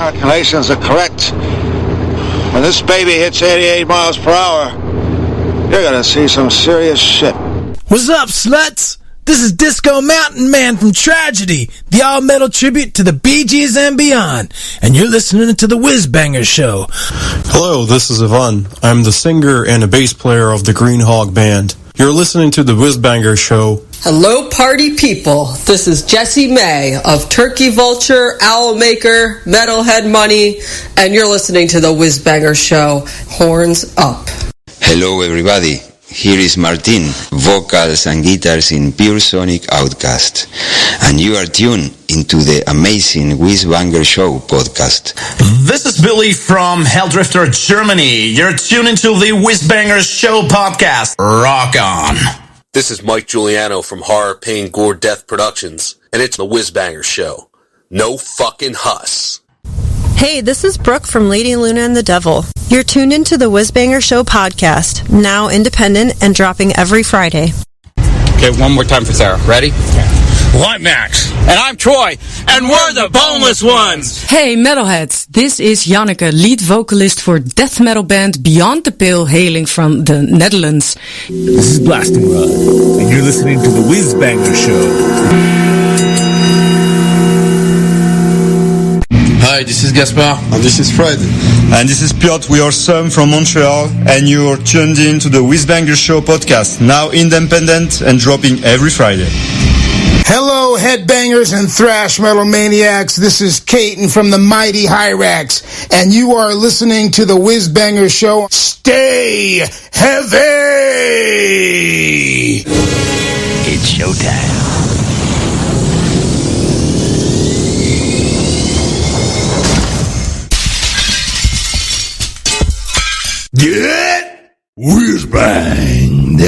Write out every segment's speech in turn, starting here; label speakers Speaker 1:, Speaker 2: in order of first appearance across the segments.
Speaker 1: calculations are correct, when this baby hits 88 miles per hour, you're gonna see some serious shit.
Speaker 2: What's up, sluts? This is Disco Mountain Man from Tragedy, the all-metal tribute to the Bee Gees and beyond, and you're listening to the Whizbanger Show.
Speaker 3: Hello, this is Ivan. I'm the singer and a bass player of the Green Hog Band. You're listening to the Whizbanger Show.
Speaker 4: Hello, party people. This is Jessie May of Turkey Vulture, Owl Maker, Metalhead Money, and you're listening to the Whizbanger Show. Horns up.
Speaker 5: Hello, everybody. Here is Martin, vocals and guitars in Pure Sonic Outcast. And you are tuned into the amazing Whizbanger Show podcast.
Speaker 6: This is Billy from Helldrifter, Germany. You're tuned into the Whizbanger Show podcast. Rock on.
Speaker 7: This is Mike Giuliano from Horror, Pain, Gore, Death Productions, and it's the Whizbanger Show. No fucking huss.
Speaker 8: Hey, this is Brooke from Lady Luna and the Devil. You're tuned into the Whizbanger Show podcast, now independent and dropping every Friday.
Speaker 9: Okay, one more time for Sarah. Ready?
Speaker 10: Well, I'm Max.
Speaker 9: And I'm Troy. And we're the Boneless Ones.
Speaker 11: Hey, metalheads. This is Janneke, lead vocalist for death metal band Beyond the Pale, hailing from the Netherlands.
Speaker 10: This is Blasting Rod, and you're listening to the Whizbanger Show.
Speaker 12: Hi, this is Gaspar.
Speaker 13: And this is Fred. And this is Piotr. We are Sam from Montreal, and you're tuned in to the Whizbanger Show podcast, now independent and dropping every Friday.
Speaker 14: Hello, headbangers and thrash metal maniacs. This is Caton from the Mighty Hyrax, and you are listening to the Whizbanger Show. Stay heavy!
Speaker 10: It's showtime. Get whiz-banged.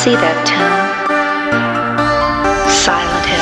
Speaker 15: see that town? Silent Hill.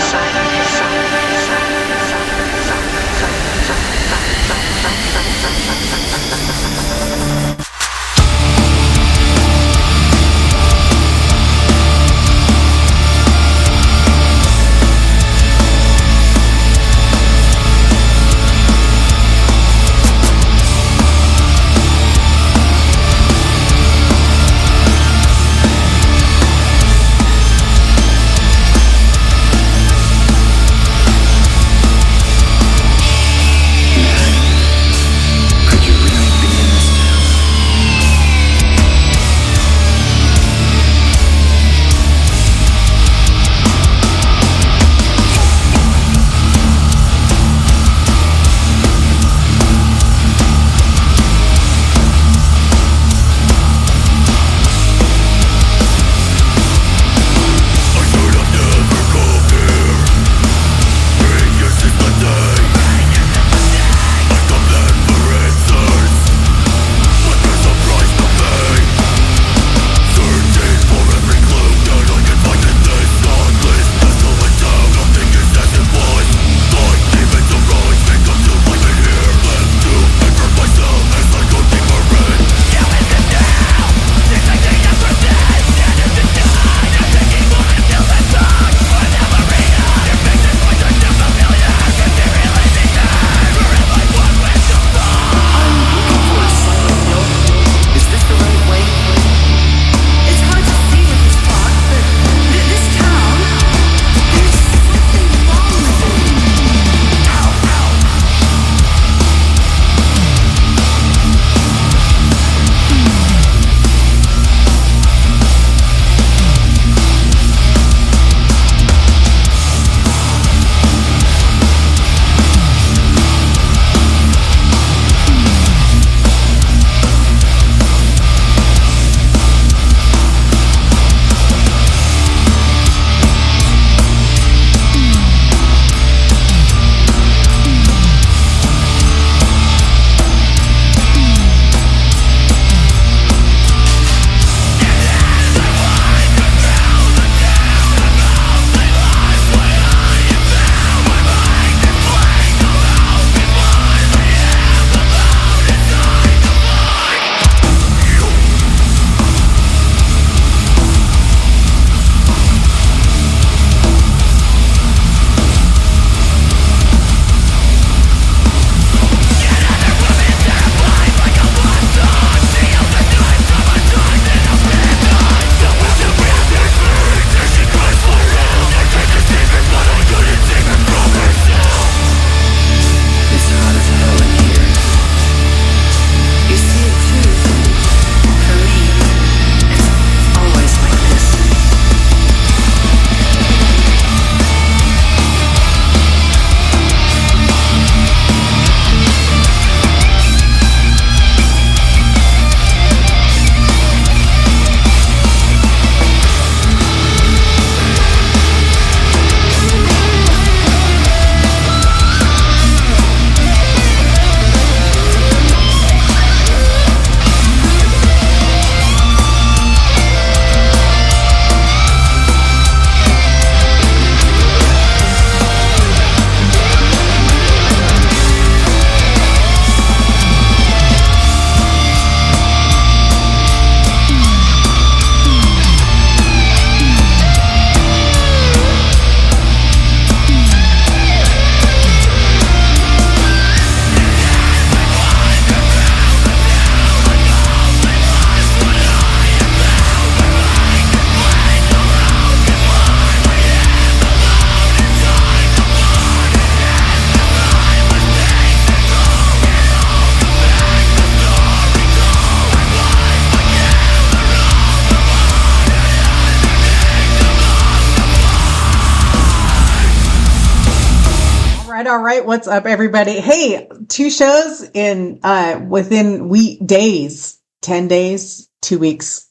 Speaker 16: All right. What's up, everybody? Hey, 2 shows in within days, 10 days, 2 weeks,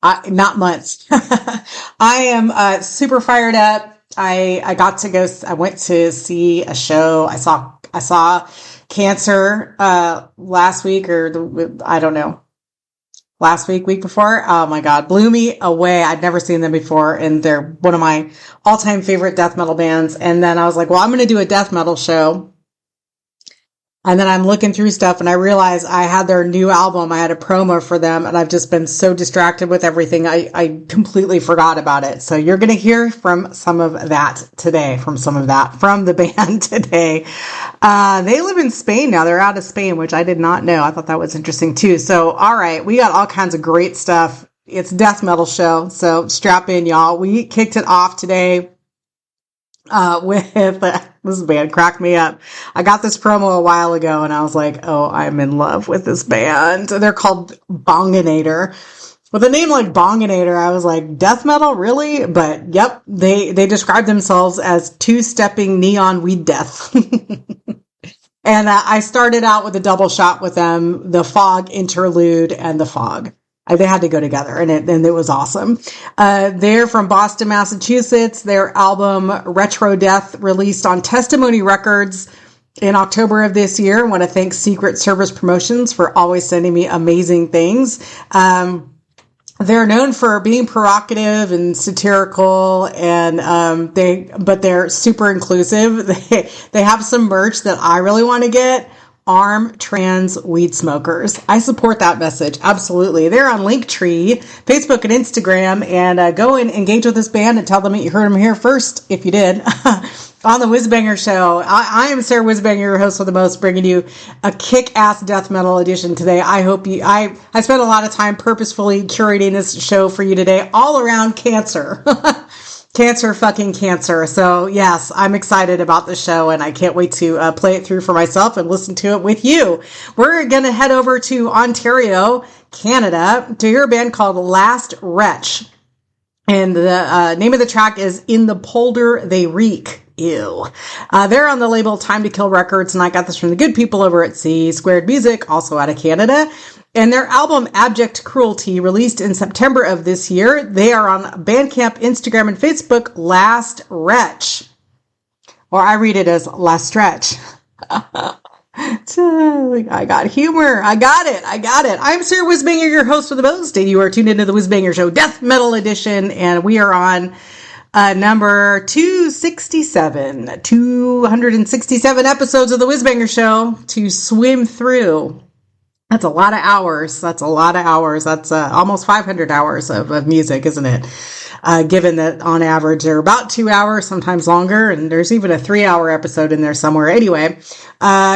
Speaker 16: not months. I am super fired up. I got to go. I went to see a show. I saw Cancer last week, or I don't know. last week before. Oh my God, blew me away. I'd never seen them before, and they're one of my all-time favorite death metal bands. And then I was like, well, I'm going to do a death metal show. And then I'm looking through stuff and I realized I had their new album. I had a promo for them, and I've just been so distracted with everything. I completely forgot about it. So you're going to hear from some of that today, from the band today. They live in Spain now. They're out of Spain, which I did not know. I thought that was interesting too. So, all right, we got all kinds of great stuff. It's a death metal show. So strap in, y'all. We kicked it off today with this band cracked me up. I got this promo a while ago and I was like, oh, I'm in love with this band. They're called Bonginator. With a name like Bonginator, I was like, death metal, really? But yep, they describe themselves as two-stepping neon weed death. And I started out with a double shot with them, the Fog interlude and the Fog. They had to go together, and it was awesome. They're from Boston, Massachusetts. Their album Retro Death released on Testimony Records in October of this year. I want to thank Secret Service Promotions for always sending me amazing things. They're known for being provocative and satirical, and but they're super inclusive. They have some merch that I really want to get. Arm trans weed smokers. I support that message. Absolutely. They're on Linktree, Facebook, and Instagram. And go and engage with this band and tell them that you heard them here first, if you did, on the Whizbanger Show. I am Sarah Whizbanger, your host with the most, bringing you a kick-ass death metal edition today. I hope you... I spent a lot of time purposefully curating this show for you today, all around cancer. Cancer. So yes, I'm excited about the show, and I can't wait to play it through for myself and listen to it with you. We're going to head over to Ontario, Canada, to hear a band called Last Retch. And the name of the track is In the Polder They Reek. Ew. They're on the label Time to Kill Records, and I got this from the good people over at C Squared Music, also out of Canada. And their album Abject Cruelty, released in September of this year. They are on Bandcamp, Instagram, and Facebook, Last Retch. Or I read it as Last Stretch. I got humor. I got it. I'm Sarah Whizbanger, your host for the most, and you are tuned into the Whizbanger Show Death Metal Edition, and we are on number 267. 267 episodes of the Whizbanger Show to swim through. That's a lot of hours. That's almost 500 hours of music, isn't it? Given that on average they're about 2 hours, sometimes longer, and there's even a 3-hour episode in there somewhere. Anyway,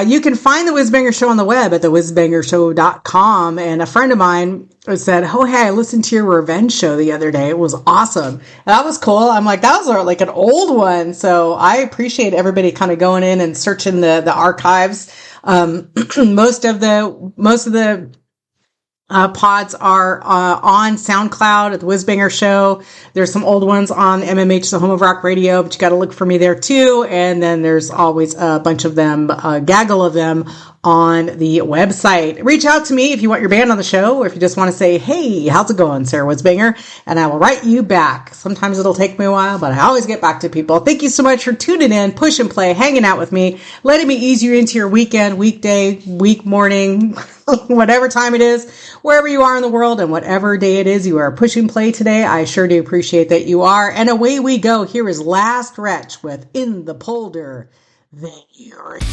Speaker 16: you can find the Whizbanger Show on the web at thewhizbangershow.com. And a friend of mine said, oh, hey, I listened to your revenge show the other day. It was awesome. And that was cool. I'm like, that was like an old one. So I appreciate everybody kind of going in and searching the archives. Most of the pods are on SoundCloud at the Whizbanger Show. There's some old ones on MMH, the Home of Rock Radio, but you got to look for me there too. And then there's always a bunch of them, a gaggle of them on the website. Reach out to me if you want your band on the show, or if you just want to say, hey, how's it going, Sarah Whizbanger? And I will write you back. Sometimes it'll take me a while, but I always get back to people. Thank you so much for tuning in, push and play, hanging out with me, letting me ease you into your weekend, weekday, week, morning, whatever time it is, wherever you are in the world, and whatever day it is you are pushing play today. I sure do appreciate that you are. And away we go. Here is Last Retch with In the Polder They Reek.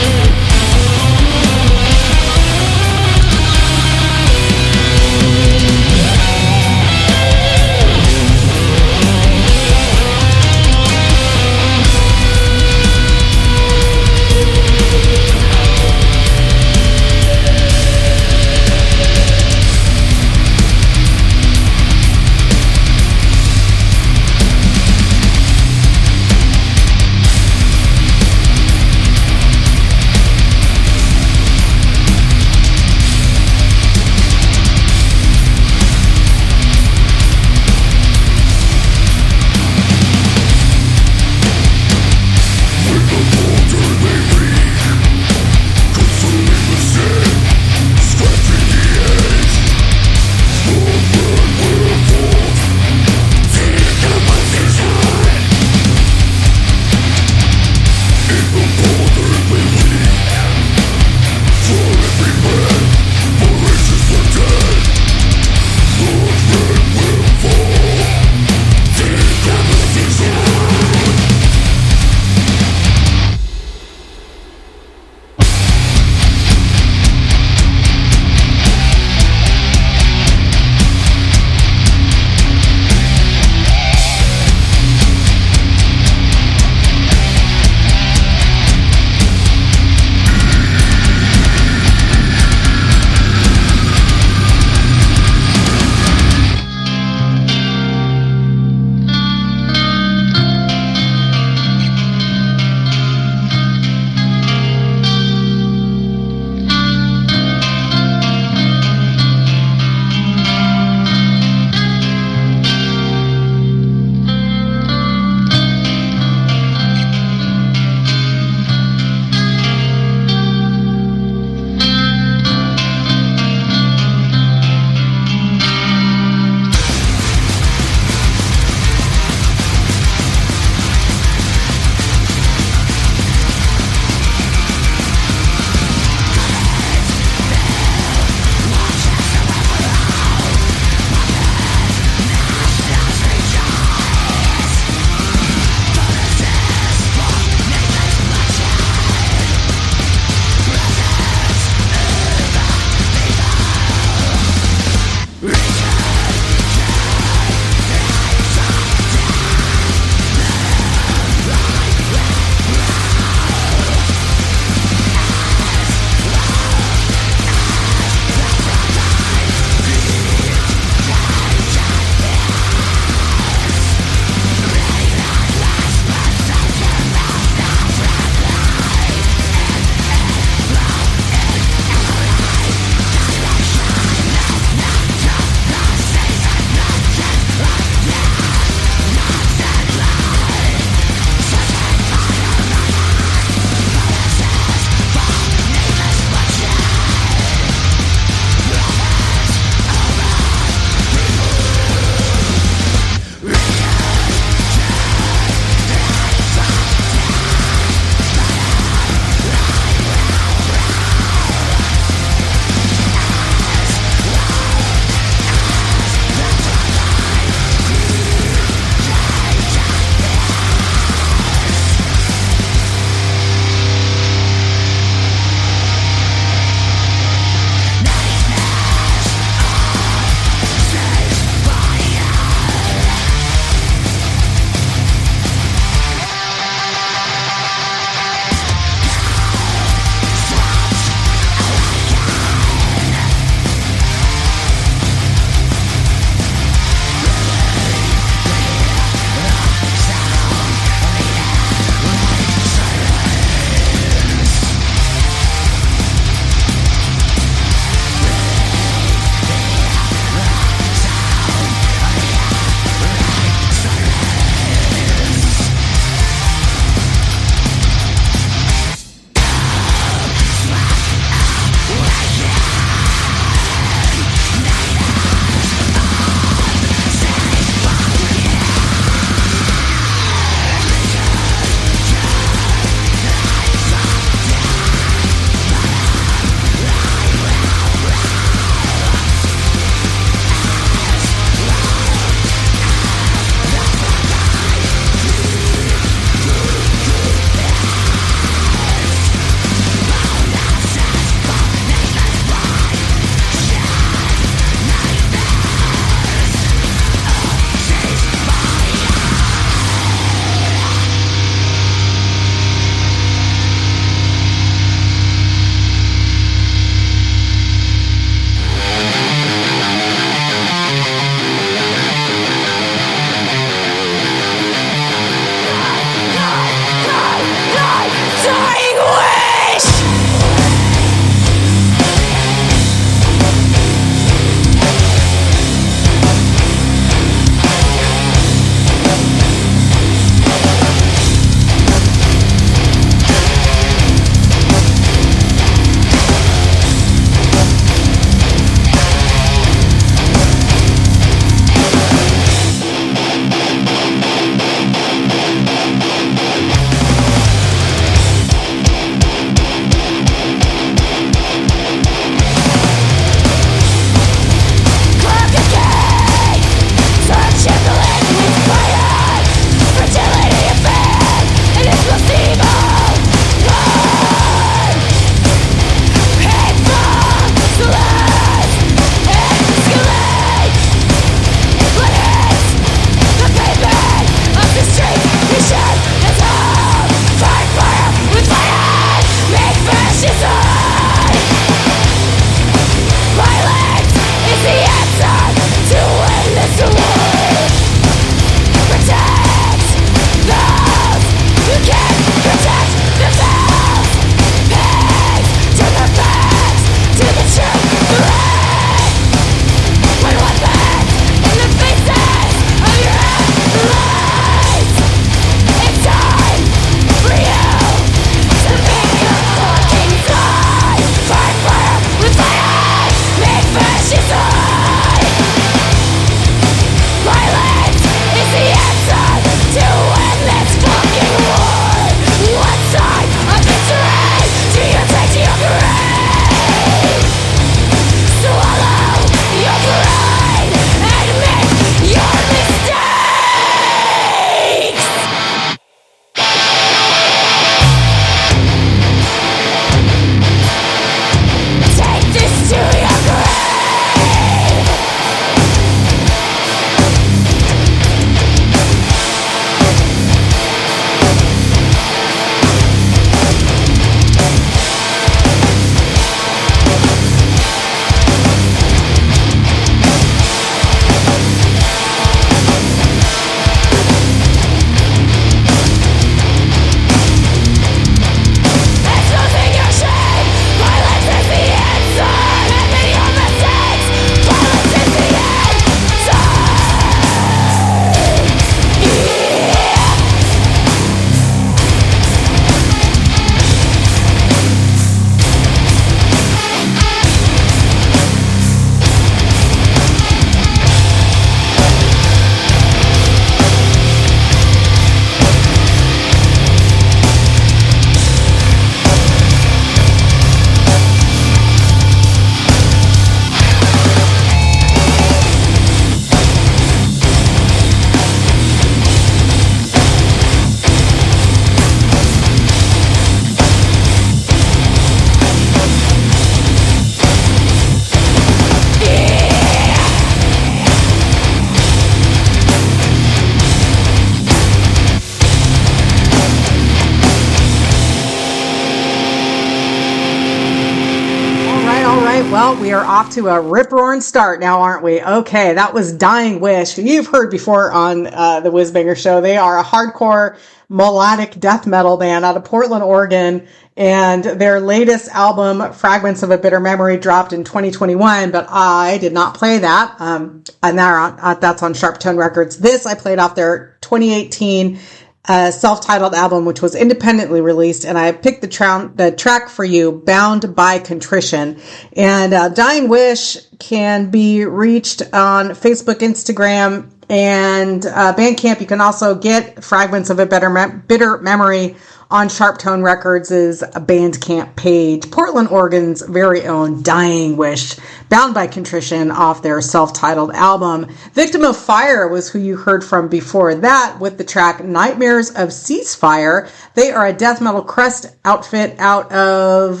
Speaker 16: we are off to a rip-roaring start now, aren't we? Okay, that was Dying Wish, who you've heard before on the Whizbanger Show. They are a hardcore melodic death metal band out of Portland, Oregon, and their latest album, Fragments of a Bitter Memory, dropped in 2021, but I did not play that, and that's on Sharp Tone Records. This I played off their 2018 self-titled album, which was independently released, and I picked the track for you, Bound by Contrition. And Dying Wish can be reached on Facebook, Instagram, and Bandcamp. You can also get Fragments of a Bitter Memory on Sharp Tone Records' Bandcamp page. Portland, Oregon's very own Dying Wish, Bound by Contrition, off their self-titled album. Victim of Fire was who you heard from before that with the track Nightmares of Ceasefire. They are a death metal crust outfit out of,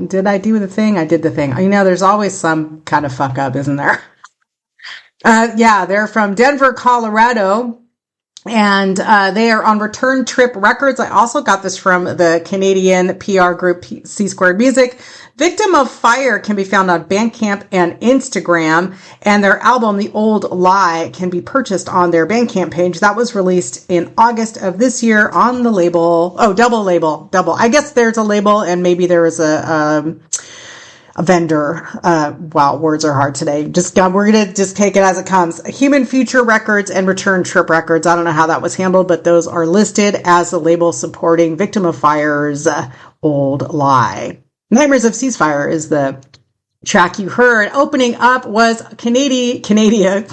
Speaker 16: did I do the thing? I did the thing. You know, there's always some kind of fuck up, isn't there? Yeah, they're from Denver, Colorado. And they are on Return Trip Records. I also got this from the Canadian PR group C Squared Music. Victim of Fire can be found on Bandcamp and Instagram, and their album, The Old Lie, can be purchased on their Bandcamp page. That was released in August of this year on the label, double label. I guess there's a label, and maybe there is a vendor. Wow, words are hard today. We're gonna just take it as it comes. Human Future Records and Return Trip Records. I don't know how that was handled, but those are listed as the label supporting Victim of Fire's Old Lie. Nightmares of Ceasefire is the track you heard. Opening up was Canada.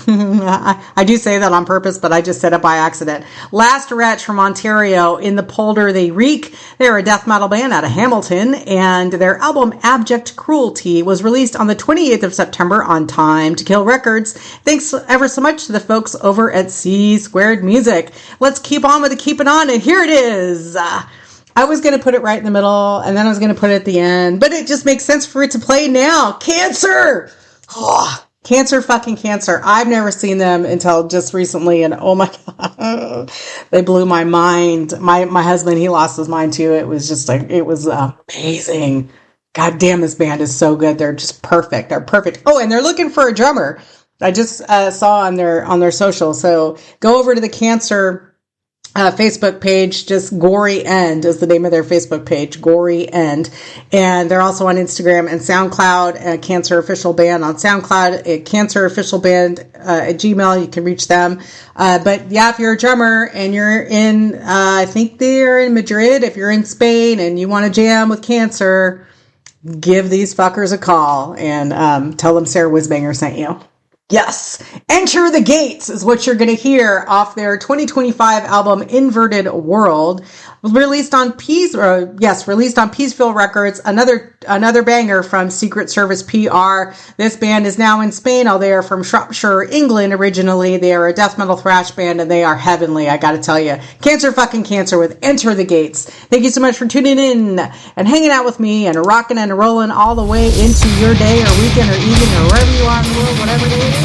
Speaker 16: I do say that on purpose, but I just said it by accident. Last Retch from Ontario, In the Polder They Reek. They're a death metal band out of Hamilton, and their album Abject Cruelty was released on the 28th of September on Time to Kill Records. Thanks ever so much to the folks over at C Squared Music. Let's keep on with the keeping on, and here it is. I was going to put it right in the middle, and then I was going to put it at the end, but it just makes sense for it to play now. Cancer! Oh, fucking Cancer. I've never seen them until just recently, and oh my God, they blew my mind. My husband, he lost his mind too. It was just like, it was amazing. God damn, this band is so good. They're just perfect. They're perfect. Oh, and they're looking for a drummer. I just saw on their social. So go over to the Cancer Facebook page. Just Gory End is the name of their Facebook page, Gory End. And they're also on Instagram and SoundCloud, Cancer Official Band on SoundCloud, Cancer Official Band at Gmail. You can reach them. But yeah, if you're a drummer and you're in, I think they're in Madrid, if you're in Spain and you want to jam with Cancer, give these fuckers a call and tell them Sarah Whizbanger sent you. Yes. Enter the Gates is what you're going to hear off their 2025 album Inverted World, released on Peaceville Records, another banger from Secret Service PR. This band is now in Spain, although they are from Shropshire, England originally. They are a death metal thrash band, and they are heavenly, I gotta tell you. Cancer fucking Cancer with Enter the Gates. Thank you so much for tuning in and hanging out with me and rocking and rolling all the way into your day or weekend or evening or wherever you are in the world, whatever day it is.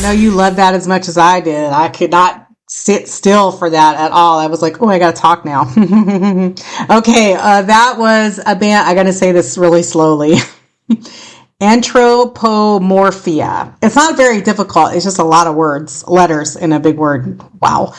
Speaker 16: know you loved that as much as I did. I could not sit still for that at all. I was like, oh, I gotta talk now. Okay, that was a band. I gotta say this really slowly. Antropomorphia. It's not very difficult. It's just a lot of letters in a big word. Wow.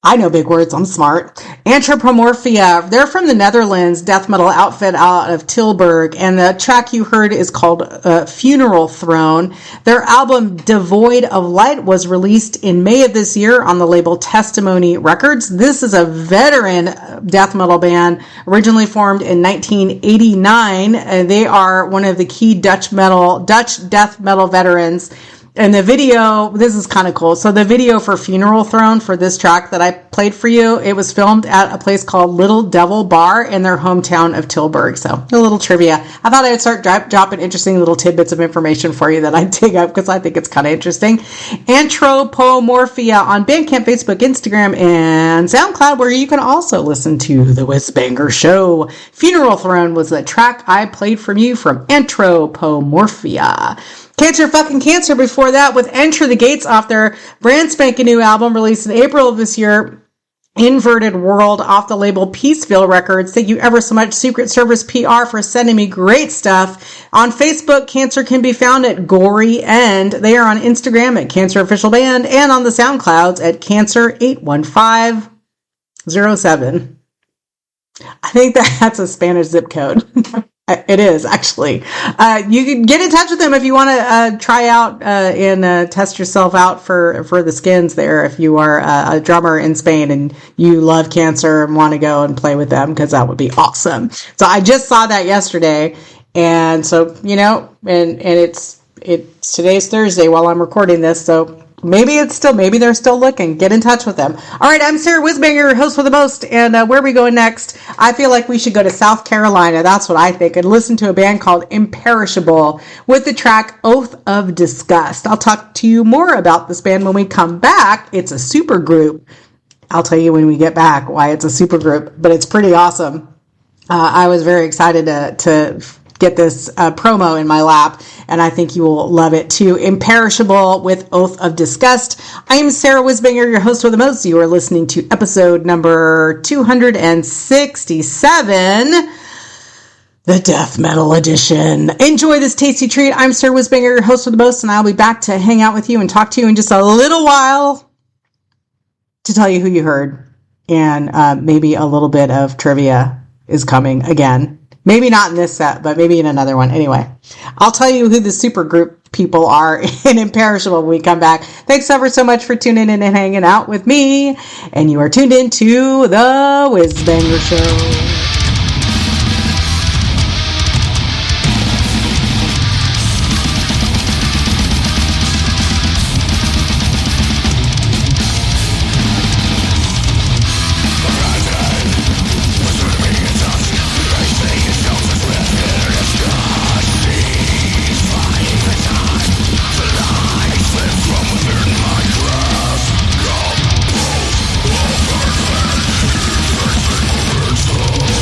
Speaker 16: I know big words. I'm smart. Antropomorphia. They're from the Netherlands, death metal outfit out of Tilburg. And the track you heard is called Funeral Throne. Their album Devoid of Light was released in May of this year on the label Testimony Records. This is a veteran death metal band originally formed in 1989. They are one of the key Dutch death metal veterans. And the video, this is kind of cool. So the video for Funeral Throne for this track that I played for you, it was filmed at a place called Little Devil Bar in their hometown of Tilburg. So a little trivia. I thought I would start dropping interesting little tidbits of information for you that I dig up because I think it's kind of interesting. Antropomorphia on Bandcamp, Facebook, Instagram, and SoundCloud, where you can also listen to The Whizbanger Show. Funeral Throne was the track I played from you from Antropomorphia. Cancer fucking Cancer before that with Enter the Gates off their brand spanking new album released in April of this year, Inverted World, off the label Peaceville Records. Thank you ever so much, Secret Service PR, for sending me great stuff. On Facebook, Cancer can be found at Goregrind. They are on Instagram at Cancer Official Band and on the SoundClouds at Cancer81507. I think that's a Spanish zip code. It is, actually. You can get in touch with them if you want to try out and test yourself out for the skins there. If you are a drummer in Spain and you love Cancer and want to go and play with them, because that would be awesome. So I just saw that yesterday, and so and it's today's Thursday while I'm recording this, so maybe they're still looking. Get in touch with them. All right, I'm Sarah Whizbanger, your host for the most, and where are we going next? I feel like we should go to South Carolina. That's what I think, and listen to a band called Imperishable with the track Oath of Disgust. I'll talk to you more about this band when we come back. It's a super group. I'll tell you when we get back why it's a super group, but it's pretty awesome. I was very excited to get this promo in my lap, and I think you will love it too. Imperishable with Oath of Disgust. I am Sarah Whizbanger, your host for the most. You are listening to episode number 267, the Death Metal Edition. Enjoy this tasty treat. I'm Sarah Whizbanger, your host for the most, and I'll be back to hang out with you and talk to you in just a little while to tell you who you heard, and maybe a little bit of trivia is coming again. Maybe not in this set, but maybe in another one. Anyway, I'll tell you who the super group people are in Imperishable when we come back. Thanks ever so much for tuning in and hanging out with me. And you are tuned in to the Whizbanger Show.
Speaker 15: Soul.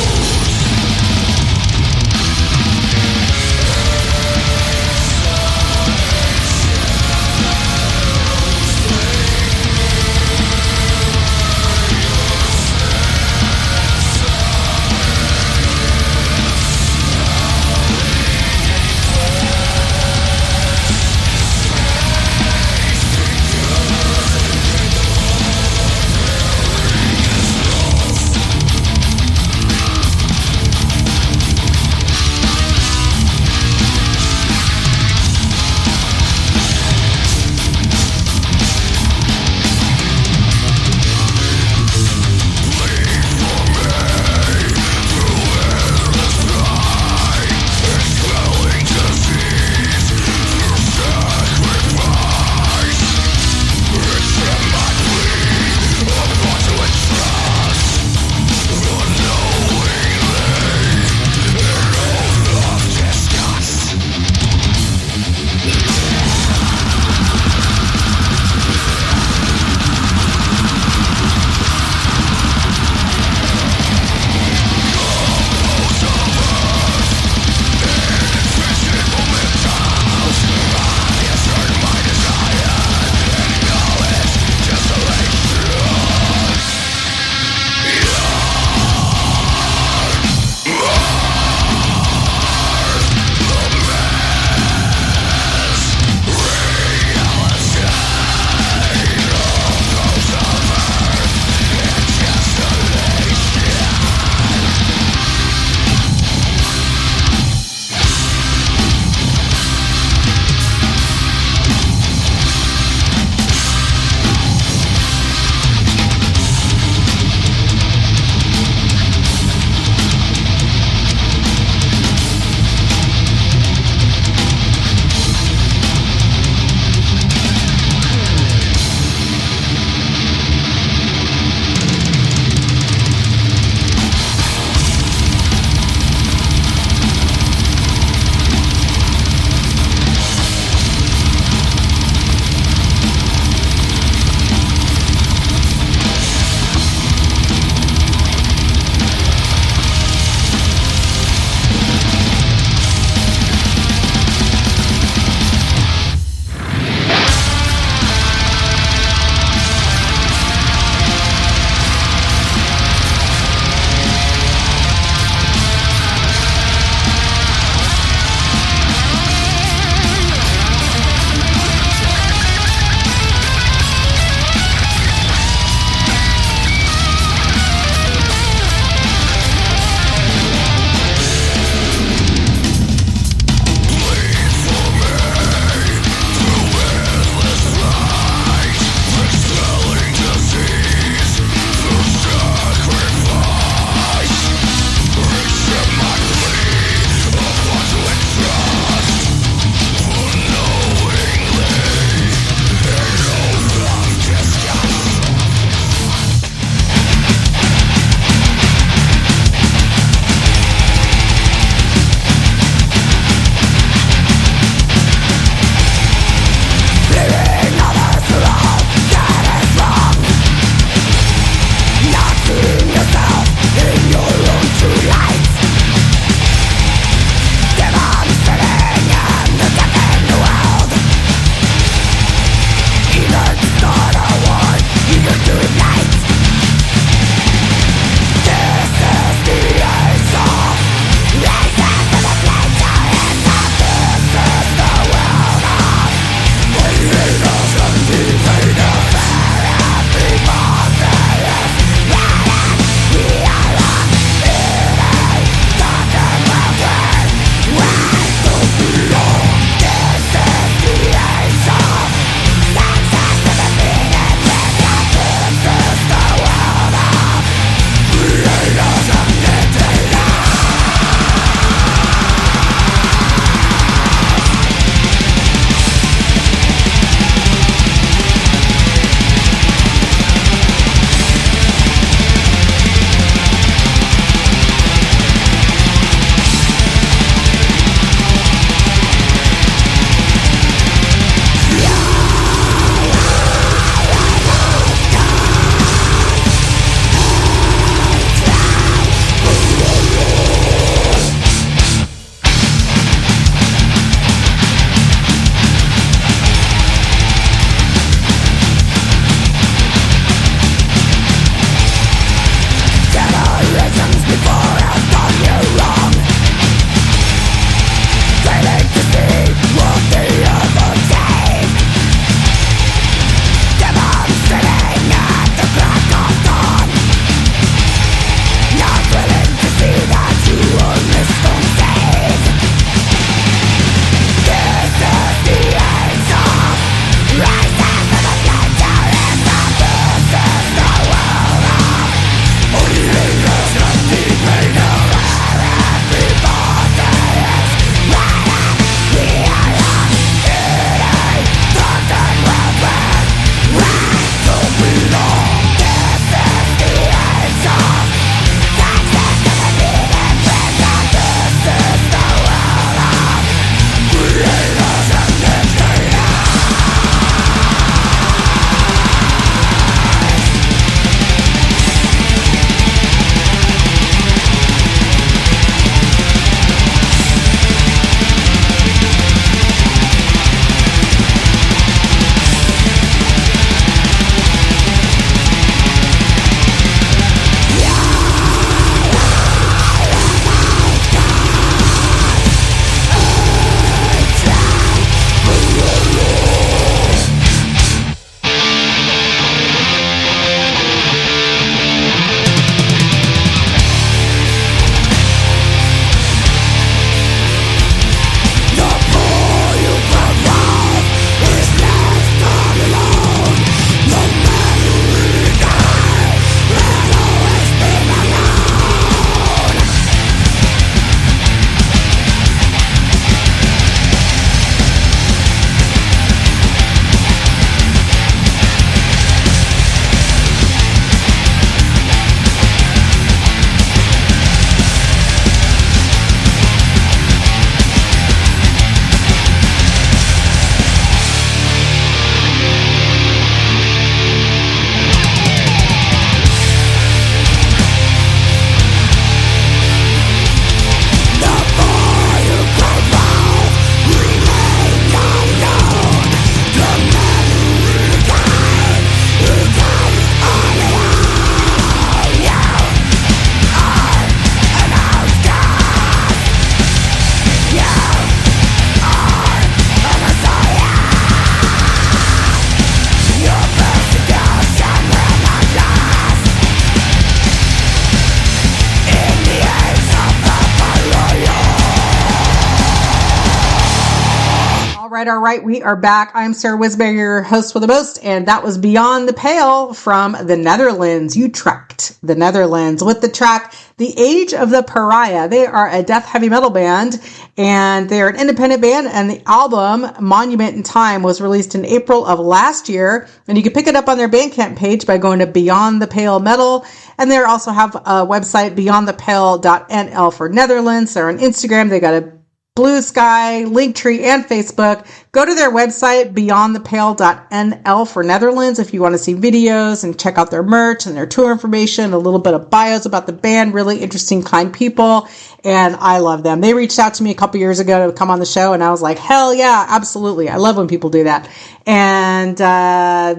Speaker 16: All right. We are back. I'm Sarah Whizbanger, your host for the most, and that was Beyond the Pale from the Netherlands. Utrecht, the Netherlands, with the track The Age of the Pariah. They are a death heavy metal band, and they're an independent band, and the album Monument in Time was released in April of last year, and you can pick it up on their Bandcamp page by going to Beyond the Pale Metal, and they also have a website, beyondthepale.nl for Netherlands. They're on Instagram. They got a Blue Sky, Linktree, and Facebook. Go to their website, beyondthepale.nl for Netherlands, if you want to see videos and check out their merch and their tour information, a little bit of bios about the band. Really interesting, kind people, and I love them. They reached out to me a couple years ago to come on the show, and I was like, hell yeah, absolutely. I love when people do that. And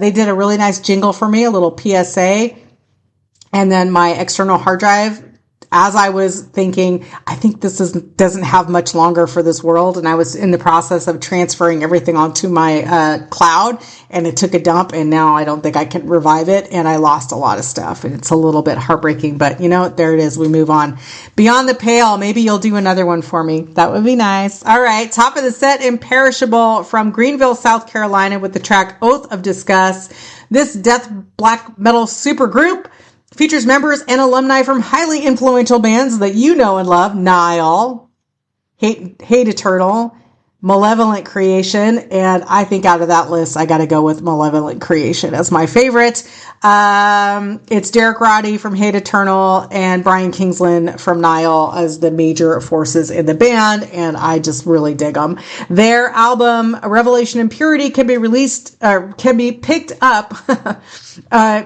Speaker 16: they did a really nice jingle for me, a little PSA, and then my external hard drive. As I was thinking, I think this doesn't have much longer for this world, and I was in the process of transferring everything onto my cloud, and it took a dump, and now I don't think I can revive it, and I lost a lot of stuff, and it's a little bit heartbreaking, but you know, there it is. We move on. Beyond the Pale, maybe you'll do another one for me. That would be nice. All right, top of the set, Imperishable from Greenville, South Carolina, with the track Oath of Disgust. This death black metal supergroup features members and alumni from highly influential bands that you know and love: Nile, Hate Eternal, Malevolent Creation, and I think out of that list, I got to go with Malevolent Creation as my favorite. It's Derek Roddy from Hate Eternal and Brian Kingsland from Nile as the major forces in the band, and I just really dig them. Their album Revelation and Purity can be picked up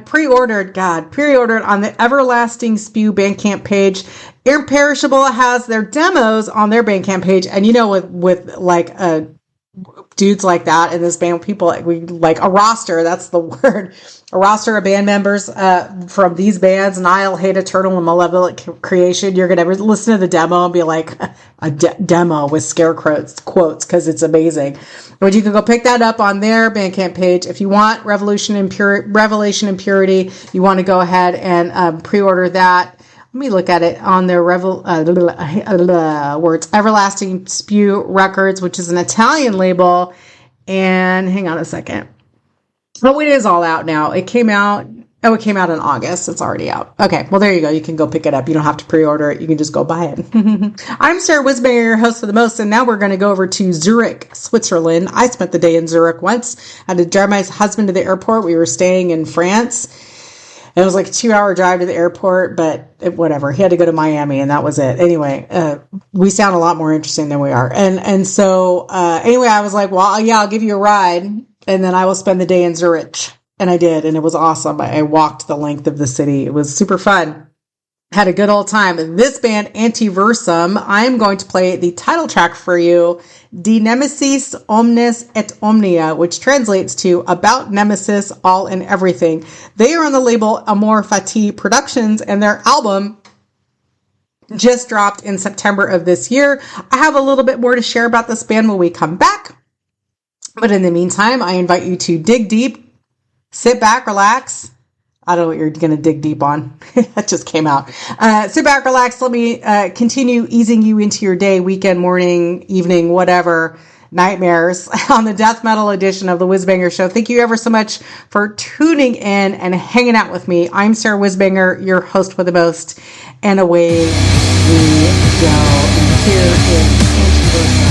Speaker 16: pre-ordered on the Everlasting Spew Bandcamp page. Imperishable has their demos on their Bandcamp page, and you know, with like dudes like that in this band, people we like a roster. That's the word. A roster of band members from these bands: Nile, Hate Eternal, and Malevolent Creation. You're gonna listen to the demo and be like, a demo with scare quotes because it's amazing. But you can go pick that up on their Bandcamp page. If you want Revelation and Purity, you want to go ahead and pre-order that. Let me look at it on their words. Everlasting Spew Records, which is an Italian label. And hang on a second. Oh, it is all out now. It came out in August. It's already out. Okay, well, there you go. You can go pick it up. You don't have to pre-order it. You can just go buy it. I'm Sarah Whizbanger, your host for the most, and now we're going to go over to Zurich, Switzerland. I spent the day in Zurich once. I had to drive my husband to the airport. We were staying in France. It was like a 2-hour drive to the airport, but whatever. He had to go to Miami, and that was it. Anyway, we sound a lot more interesting than we are. And so anyway, I was like, well, yeah, I'll give you a ride, and then I will spend the day in Zurich. And I did, and it was awesome. I walked the length of the city. It was super fun. Had a good old time. This band, Antiversum, I'm going to play the title track for you, De Nemesis Omnis et Omnia, which translates to About Nemesis, All and Everything. They are on the label Amor Fati Productions, and their album just dropped in September of this year. I have a little bit more to share about this band when we come back. But in the meantime, I invite you to dig deep, sit back, relax. I don't know what you're going to dig deep on. That just came out. Sit back, relax. Let me continue easing you into your day, weekend, morning, evening, whatever, nightmares on the death metal edition of the Whizbanger Show. Thank you ever so much for tuning in and hanging out with me. I'm Sarah Whizbanger, your host for the most, and away we go. And here is Antiversum.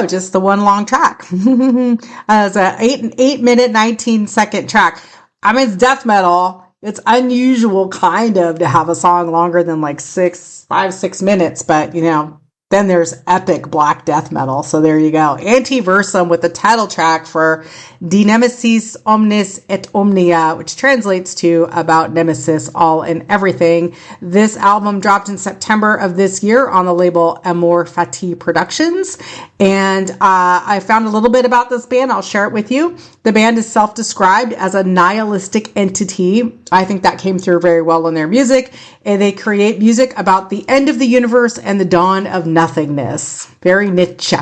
Speaker 16: go, just the one long track. It's a 8-minute, 19-second track. I mean, it's death metal. It's unusual kind of to have a song longer than like 5-6 minutes, but you know, then there's epic black death metal. So there you go. Antiversum with the title track for De Nemesis Omnis et Omnia, which translates to about Nemesis, all and everything. This album dropped in September of this year on the label Amor Fati Productions. And I found a little bit about this band. I'll share it with you. The band is self-described as a nihilistic entity. I think that came through very well in their music. And they create music about the end of the universe and the dawn of nothingness. Very niche.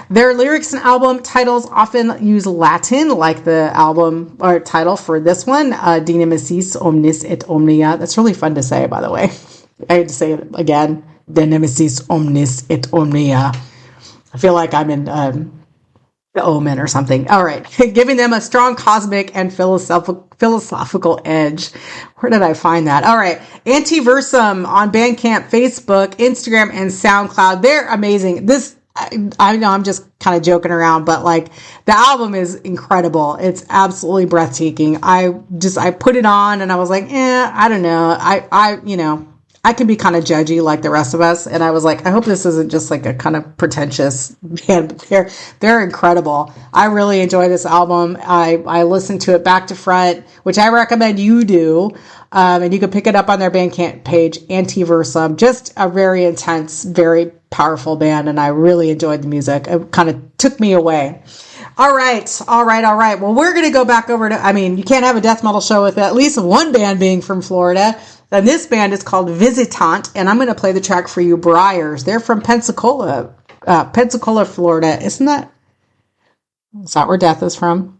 Speaker 16: Their lyrics and album titles often use Latin, like the album or title for this one, De Nemesis Omnis et Omnia. That's really fun to say, by the way. I had to say it again. De Nemesis Omnis et Omnia. I feel like I'm in The Omen or something. All right. Giving them a strong cosmic and philosophical edge. Where did I find that? All right. Antiversum on Bandcamp, Facebook, Instagram, and SoundCloud. They're amazing. I know I'm just kind of joking around, but like the album is incredible. It's absolutely breathtaking. I put it on and I was like, I don't know. I can be kind of judgy like the rest of us. And I was like, I hope this isn't just like a kind of pretentious band. They're incredible. I really enjoy this album. I listened to it back to front, which I recommend you do. And you can pick it up on their Bandcamp page, Antiversum. Just a very intense, very powerful band. And I really enjoyed the music. It kind of took me away. All right. Well, we're going to go back over to, you can't have a death metal show with at least one band being from Florida. And this band is called Visitant, and I'm going to play the track for you, Briars. They're from Pensacola, Florida. Is that where death is from?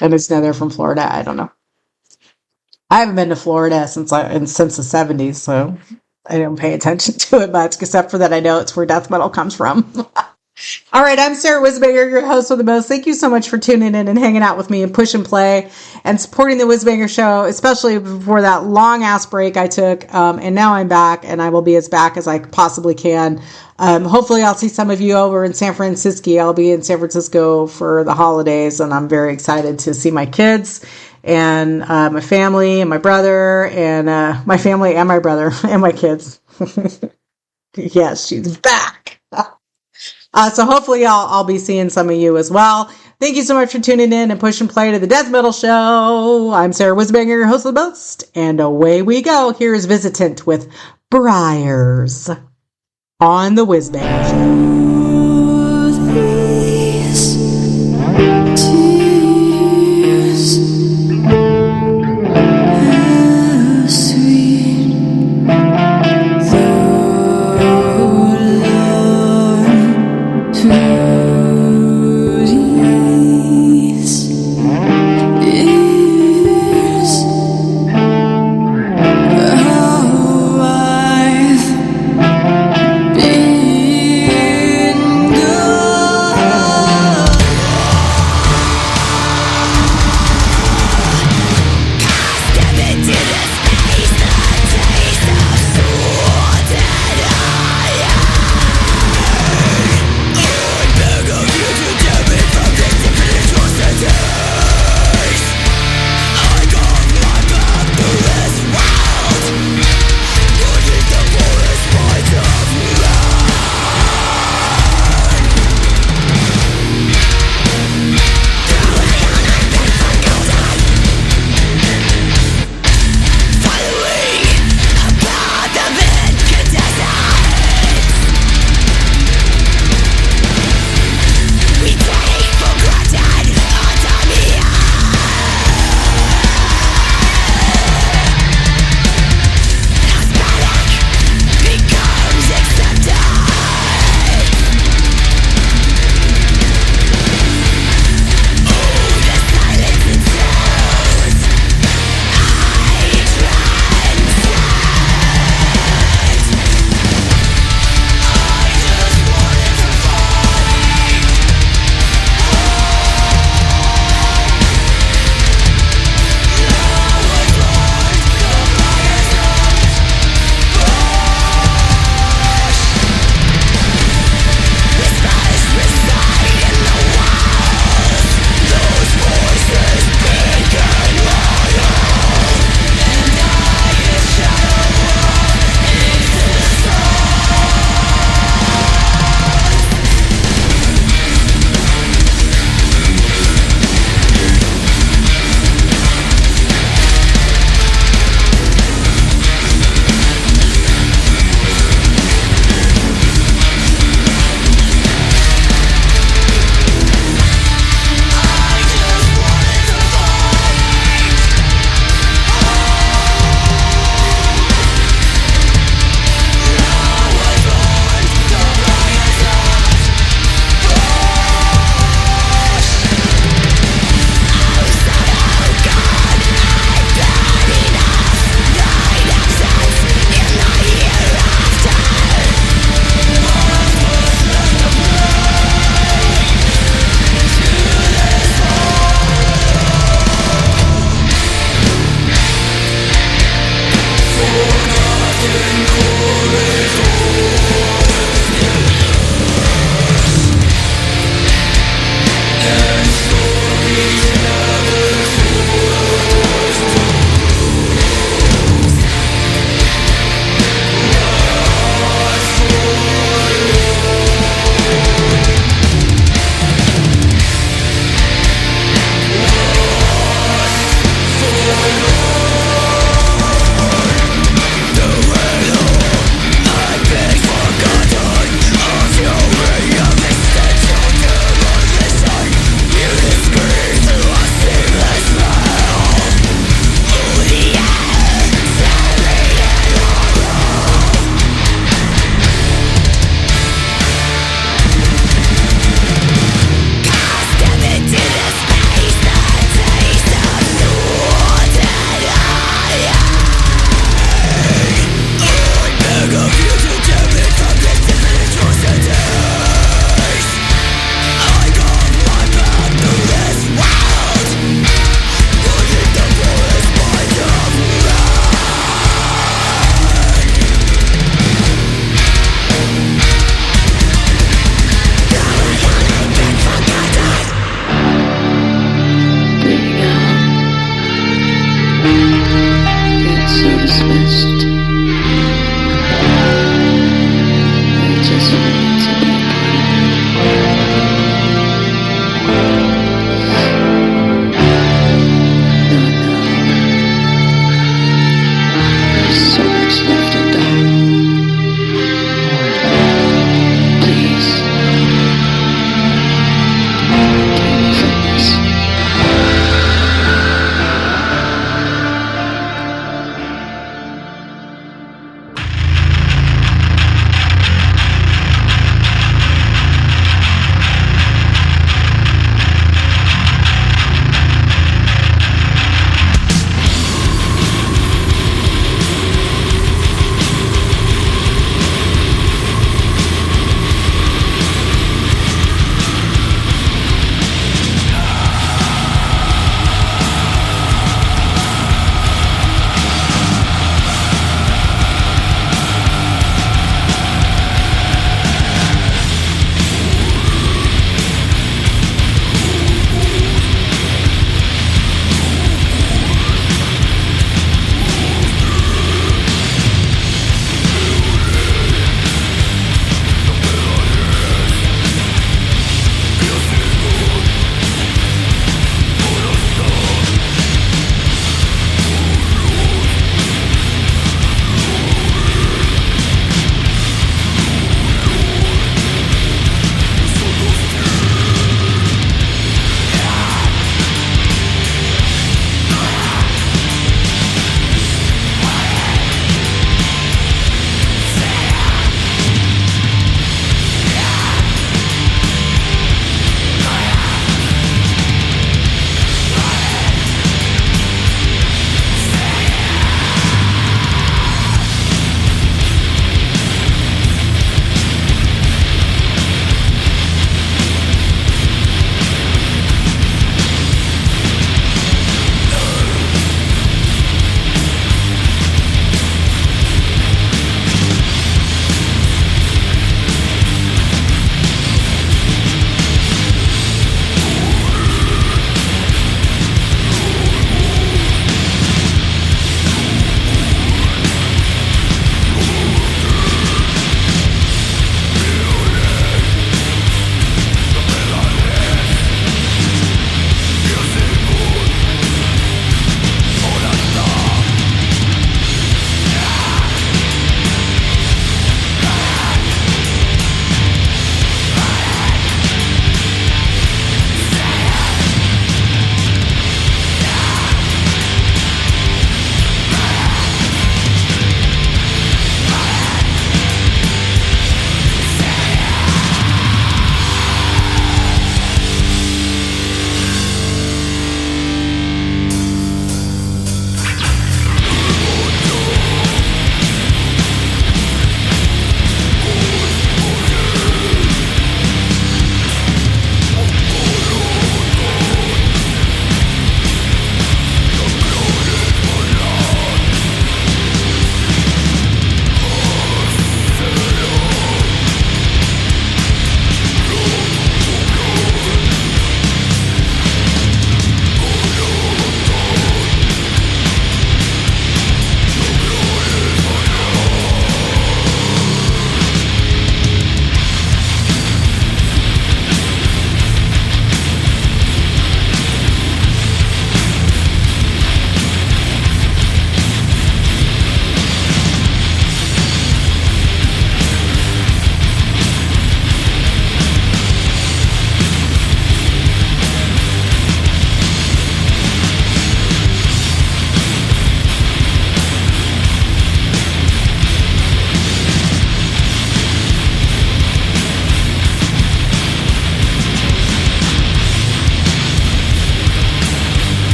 Speaker 16: And they're from Florida. I don't know. I haven't been to Florida since the 70s, so I don't pay attention to it much, except for that I know it's where death metal comes from. All right, I'm Sarah Whizbanger, your host with the most. Thank you so much for tuning in and hanging out with me and push and play and supporting the Whizbanger show, especially before that long-ass break I took. And now I'm back, and I will be as back as I possibly can. Hopefully I'll see some of you over in San Francisco. I'll be in San Francisco for the holidays, and I'm very excited to see my kids and my family and my brother and my family and my brother and my kids. Yes, she's back. So hopefully I'll be seeing some of you as well. Thank you so much for tuning in and push and play to the Death Metal Show. I'm Sarah Whizbanger, your host of the most, and away we go. Here is Visitant with Briars on the Whizbanger Show.
Speaker 15: I've been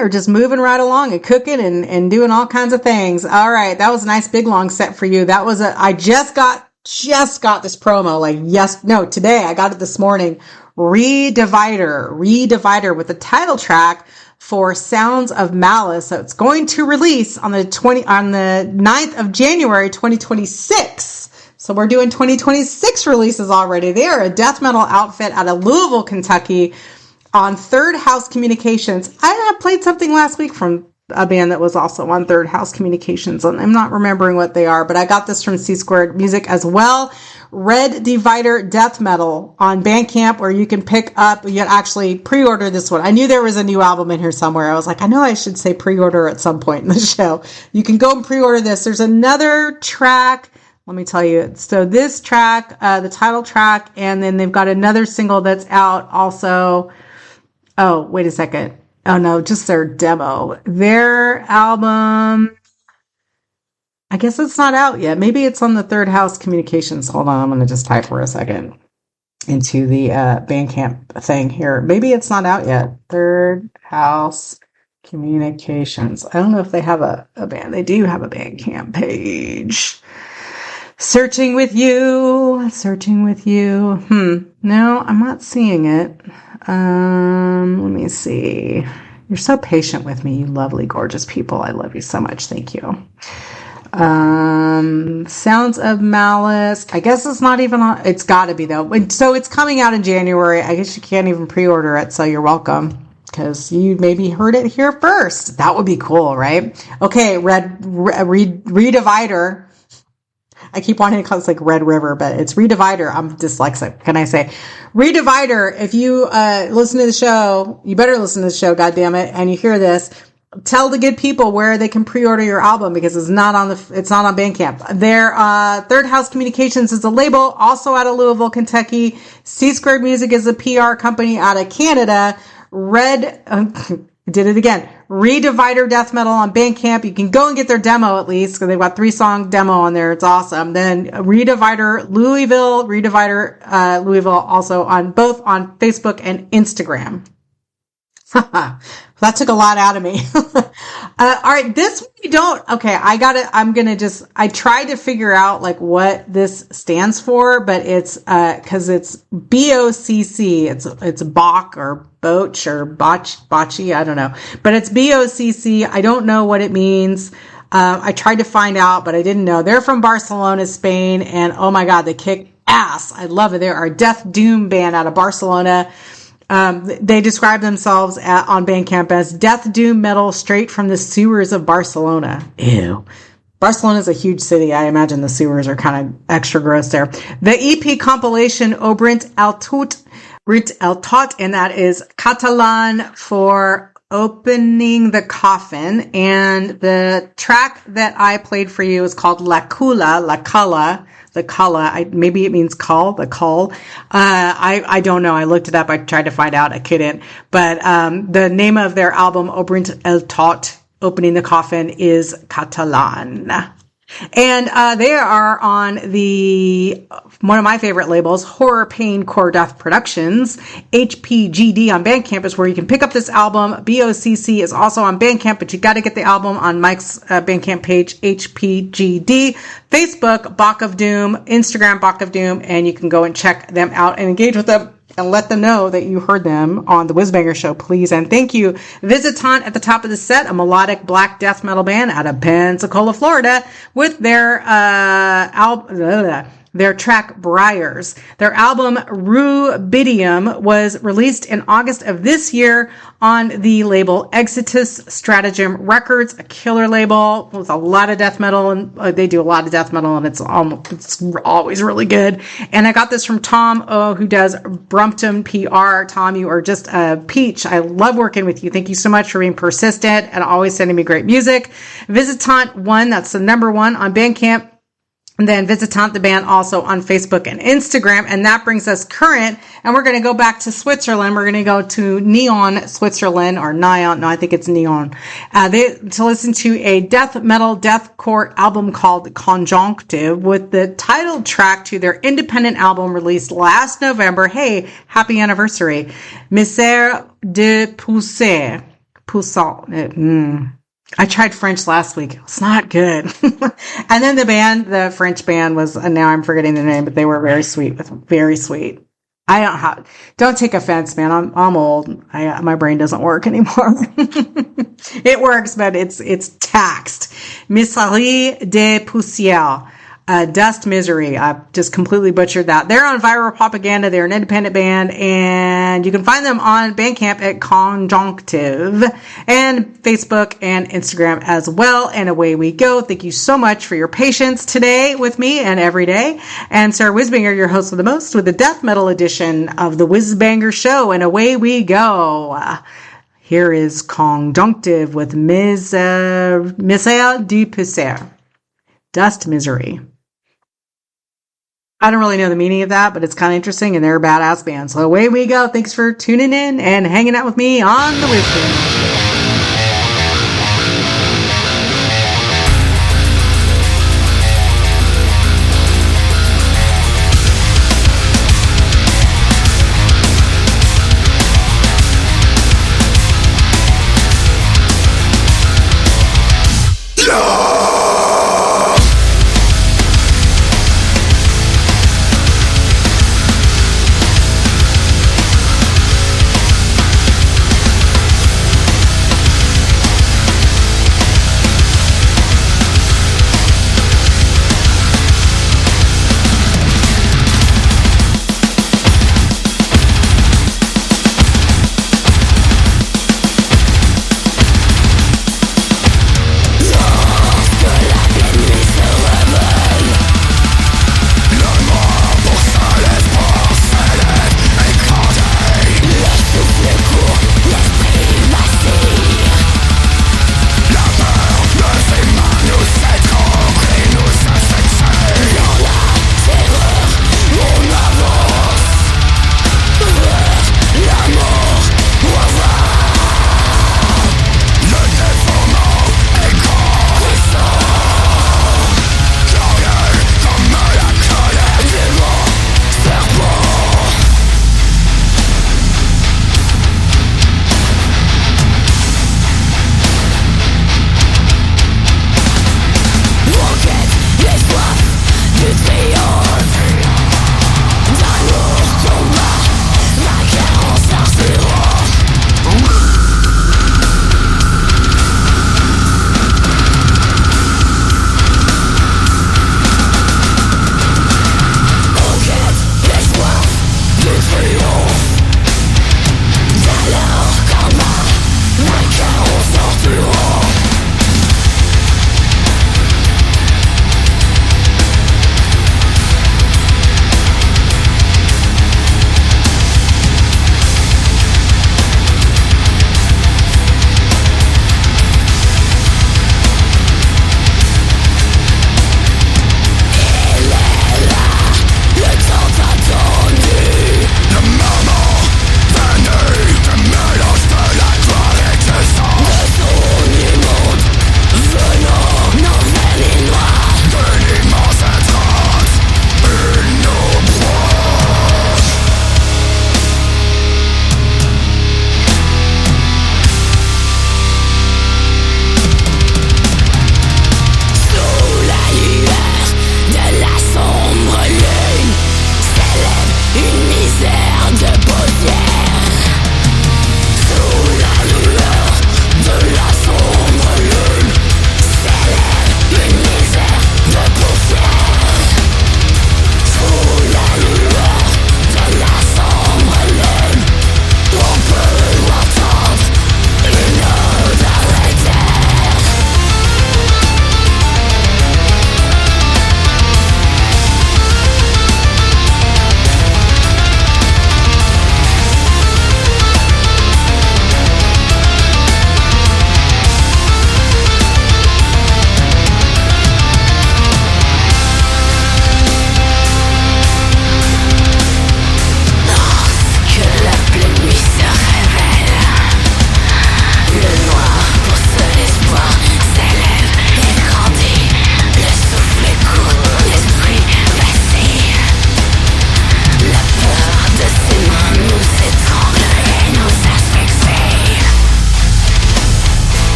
Speaker 16: or just moving right along and cooking and doing all kinds of things? All right. That was a nice big long set for you. That was I just got this promo. Today I got it this morning. Redivider with the title track for Sounds of Malice. So it's going to release on the 9th of January, 2026. So we're doing 2026 releases already. They are a death metal outfit out of Louisville, Kentucky on Third House Communications. I played something last week from a band that was also on Third House Communications, and I'm not remembering what they are, but I got this from C Squared Music as well. Redivider Death Metal on Bandcamp, where you can pick up, you can actually pre-order this one. I knew there was a new album in here somewhere. I was like, I know I should say pre-order at some point in the show. You can go and pre-order this. There's another track. Let me tell you. So this track, the title track, and then they've got another single that's out also. Oh, wait a second. Oh no, just their demo. Their album, I guess it's not out yet. Maybe it's on the Third House Communications. Hold on, I'm going to just type for a second into the Bandcamp thing here. Maybe it's not out yet. Third House Communications. I don't know if they have a band. They do have a Bandcamp page. Searching with you. No, I'm not seeing it. Let me see. You're so patient with me, you lovely, gorgeous people. I love you so much. Thank you. Sounds of Malice. I guess it's not even on. It's got to be though. So it's coming out in January. I guess you can't even pre-order it. So you're welcome, because you maybe heard it here first. That would be cool, right? Okay, Redivider. I keep wanting to call this like Red River, but it's Redivider. I'm dyslexic. Can I say Redivider? If you listen to the show, you better listen to the show, goddammit, and you hear this. Tell the good people where they can pre-order your album, because it's not on Bandcamp. Their Third House Communications is a label, also out of Louisville, Kentucky. C Squared Music is a PR company out of Canada. Did it again. Redivider Death Metal on Bandcamp. You can go and get their demo at least, because they've got 3-song demo on there. It's awesome. Then Redivider Louisville, also on both on Facebook and Instagram. That took a lot out of me. All right. This one you don't. Okay. I tried to figure out like what this stands for, but it's, cause it's BOCC. It's Bach or Boch or Bocce. I don't know, but it's BOCC. I don't know what it means. I tried to find out, but I didn't know. They're from Barcelona, Spain. And oh my God, they kick ass. I love it. They are a death doom band out of Barcelona. They describe themselves on Bandcamp as death doom metal straight from the sewers of Barcelona. Ew. Barcelona is a huge city. I imagine the sewers are kind of extra gross there. The EP compilation Obrint el Tot, and that is Catalan for opening the coffin. And the track that I played for you is called La Cala. Maybe it means call, the call. I don't know. I looked it up. I tried to find out. I couldn't. But the name of their album, Obrint el Tot, Opening the Coffin, is Catalan. And they are on one of my favorite labels, Horror Pain Core Death Productions. HPGD on Bandcamp is where you can pick up this album. BOCC is also on Bandcamp, but you got to get the album on Mike's Bandcamp page, HPGD. Facebook, BOCC of Doom. Instagram, BOCC of Doom. And you can go and check them out and engage with them and let them know that you heard them on the Whizbanger Show, please. And thank you. Visitant at the top of the set, a melodic black death metal band out of Pensacola, Florida, with their their track Briars. Their album Rubidium was released in August of this year on the label Exitus Strategem Records, a killer label with a lot of death metal, and they do a lot of death metal, and it's always really good. And I got this from Tom, who does Brumptom PR. Tom, you are just a peach. I love working with you. Thank you so much for being persistent and always sending me great music. Visitant 1, that's the number 1 on Bandcamp. And then Visitant, the band, also on Facebook and Instagram. And that brings us current. And we're going to go back to Switzerland. We're going to go to Neon, Switzerland, or Neon. No, I think it's Neon. To listen to a death metal, deathcore album called Conjonctive, with the title track to their independent album released last November. Hey, happy anniversary. Misère de Pousser. Poussin. I tried French last week. It's not good. And then the French band was, now I'm forgetting the name, but they were very sweet. Very sweet. Don't take offense, man. I'm old. My brain doesn't work anymore. It works, but it's taxed. Miserie de Poussière. Dust Misery. I just completely butchered that. They're on Viral Propaganda. They're an independent band, and you can find them on Bandcamp at Conjonctive and Facebook and Instagram as well. And away we go. Thank you so much for your patience today with me and every day. And Sarah Whizbanger, your host of the most, with the death metal edition of the Whizbanger Show. And away we go. Here is Conjonctive with Misère du Poussière. Dust Misery. I don't really know the meaning of that, but it's kind of interesting, and they're a badass band. So away we go. Thanks for tuning in and hanging out with me on the Whizbanger.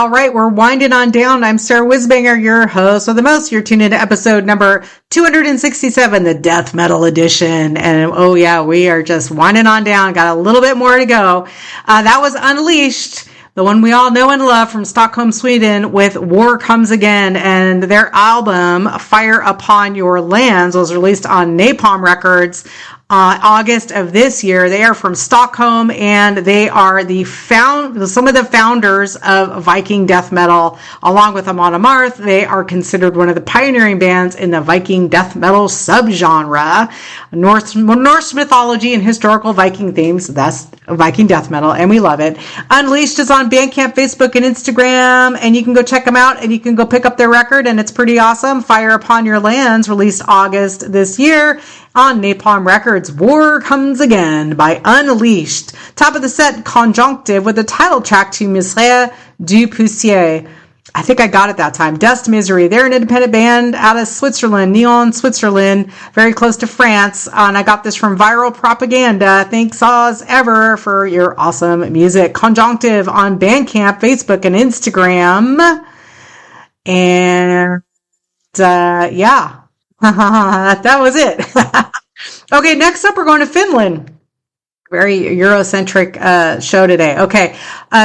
Speaker 16: All right. We're winding on down. I'm Sarah Whizbanger, your host of the most. You're tuned into episode number 267, the Death Metal Edition. And oh yeah, we are just winding on down. Got a little bit more to go. That was Unleashed, the one we all know and love from Stockholm, Sweden, with War Comes Again. And their album, Fire Upon Your Lands, was released on Napalm Records August of this year. They are from Stockholm, and they are some of the founders of Viking death metal, along with Amon Amarth. They are considered one of the pioneering bands in the Viking death metal subgenre. Norse mythology and historical Viking themes. That's Viking death metal, and we love it. Unleashed is on Bandcamp, Facebook, and Instagram, and you can go check them out, and you can go pick up their record, and it's pretty awesome. Fire Upon Your Lands, released August this year on Napalm Records. War Comes Again by Unleashed. Top of the set, Conjonctive, with the title track to Misère du Poussier. I think I got it that time. Dust Misery. They're an independent band out of Switzerland, Nyon, Switzerland, very close to France. And I got this from Viral Propaganda. Thanks as ever for your awesome music. Conjonctive on Bandcamp, Facebook, and Instagram. And yeah. That was it. Okay, next up, we're going to Finland. Very Eurocentric show today. Okay,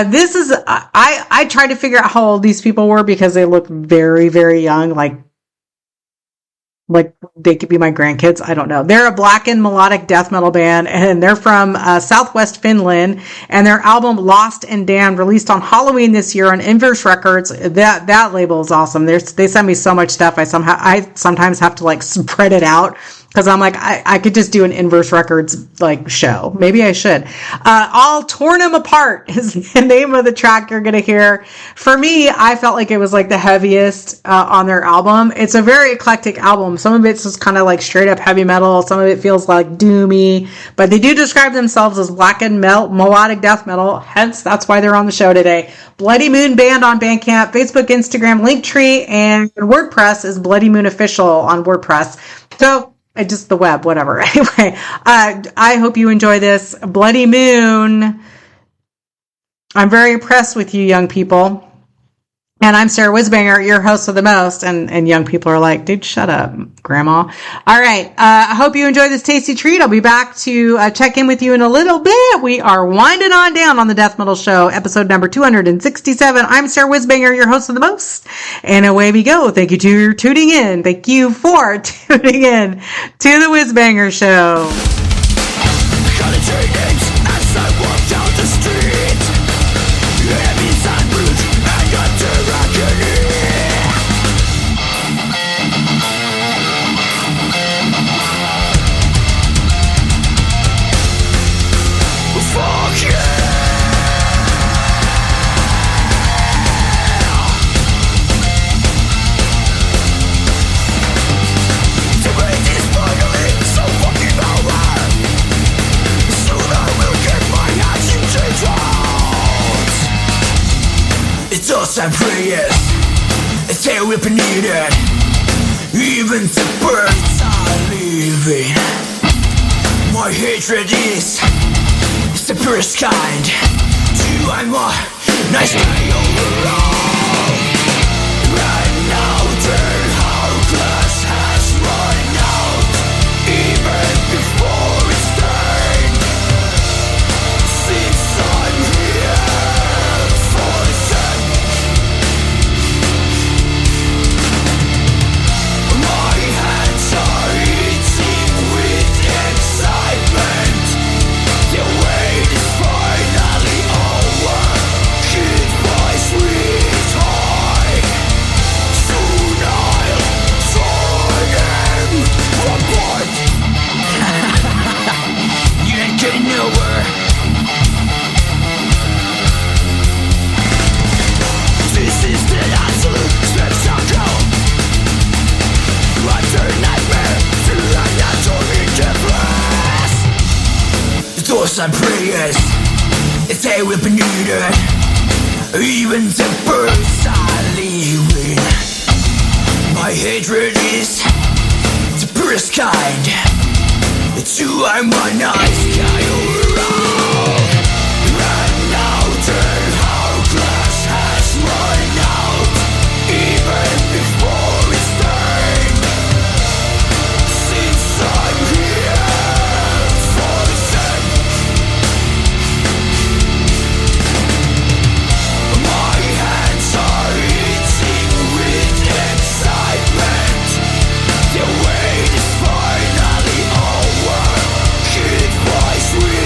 Speaker 16: this is, I tried to figure out how old these people were because they look very, very young, like they could be my grandkids. I don't know. They're a Blackened melodic death metal band, and they're from Southwest Finland. And their album Lost and Damned, released on Halloween this year on Inverse Records. That label is awesome. They send me so much stuff. I sometimes have to like spread it out, because I'm like, I could just do an Inverse Records like show. Maybe I should. I'll Torn Them Apart is the name of the track you're going to hear. For me, I felt like it was like the heaviest on their album. It's a very eclectic album. Some of it's just kind of like straight up heavy metal. Some of it feels like doomy. But they do describe themselves as Blackened melodic death metal. Hence, that's why they're on the show today. Bloody Moon Band on Bandcamp, Facebook, Instagram, Linktree, and WordPress is Bloody Moon Official on WordPress. So, just the web, whatever. Anyway, I hope you enjoy this. Bloody Moon. I'm very impressed with you, young people. And I'm Sarah Whizbanger, your host of the most. And young people are like, dude, shut up, grandma. All right. I hope you enjoy this tasty treat. I'll be back to check in with you in a little bit. We are winding on down on the Death Metal Show, episode number 267. I'm Sarah Whizbanger, your host of the most. And away we go. Thank you for tuning in. Thank you for tuning in to the Whizbanger Show.
Speaker 15: And prayers, it's how we've been needed. Even the birds are leaving. My hatred is the purest kind. Do I more nice guy overall? Right now, turn how glass has run out, even before it's turned. Since I'm here for the sun, my hands are eating with excitement. The wait is finally over. Goodbye, sweetheart. Soon I'll turn them apart. You ain't getting nowhere. This is the absolute spectacle. Utter nightmare to anatomy difference. Those are prayers, they will be needed. Even the birds are leaving. My hatred is the purest kind. Too I'm a nice guy overall. Right now, turn how glass has run out, even before it's turned. Since I'm here for the sun, my hands are eating with excitement. The wait is finally over. Goodbye, sweet.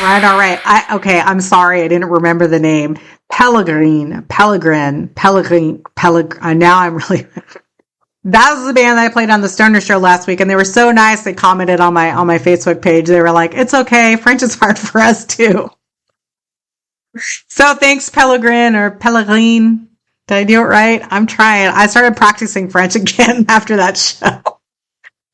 Speaker 16: All right. I'm sorry. I didn't remember the name. Pellegrin. Now I'm really... That was the band that I played on the Stoner Show last week, and they were so nice. They commented on my Facebook page. They were like, "It's okay. French is hard for us too." So thanks, Pellegrin or Pellegrin. Did I do it right? I'm trying. I started practicing French again after that show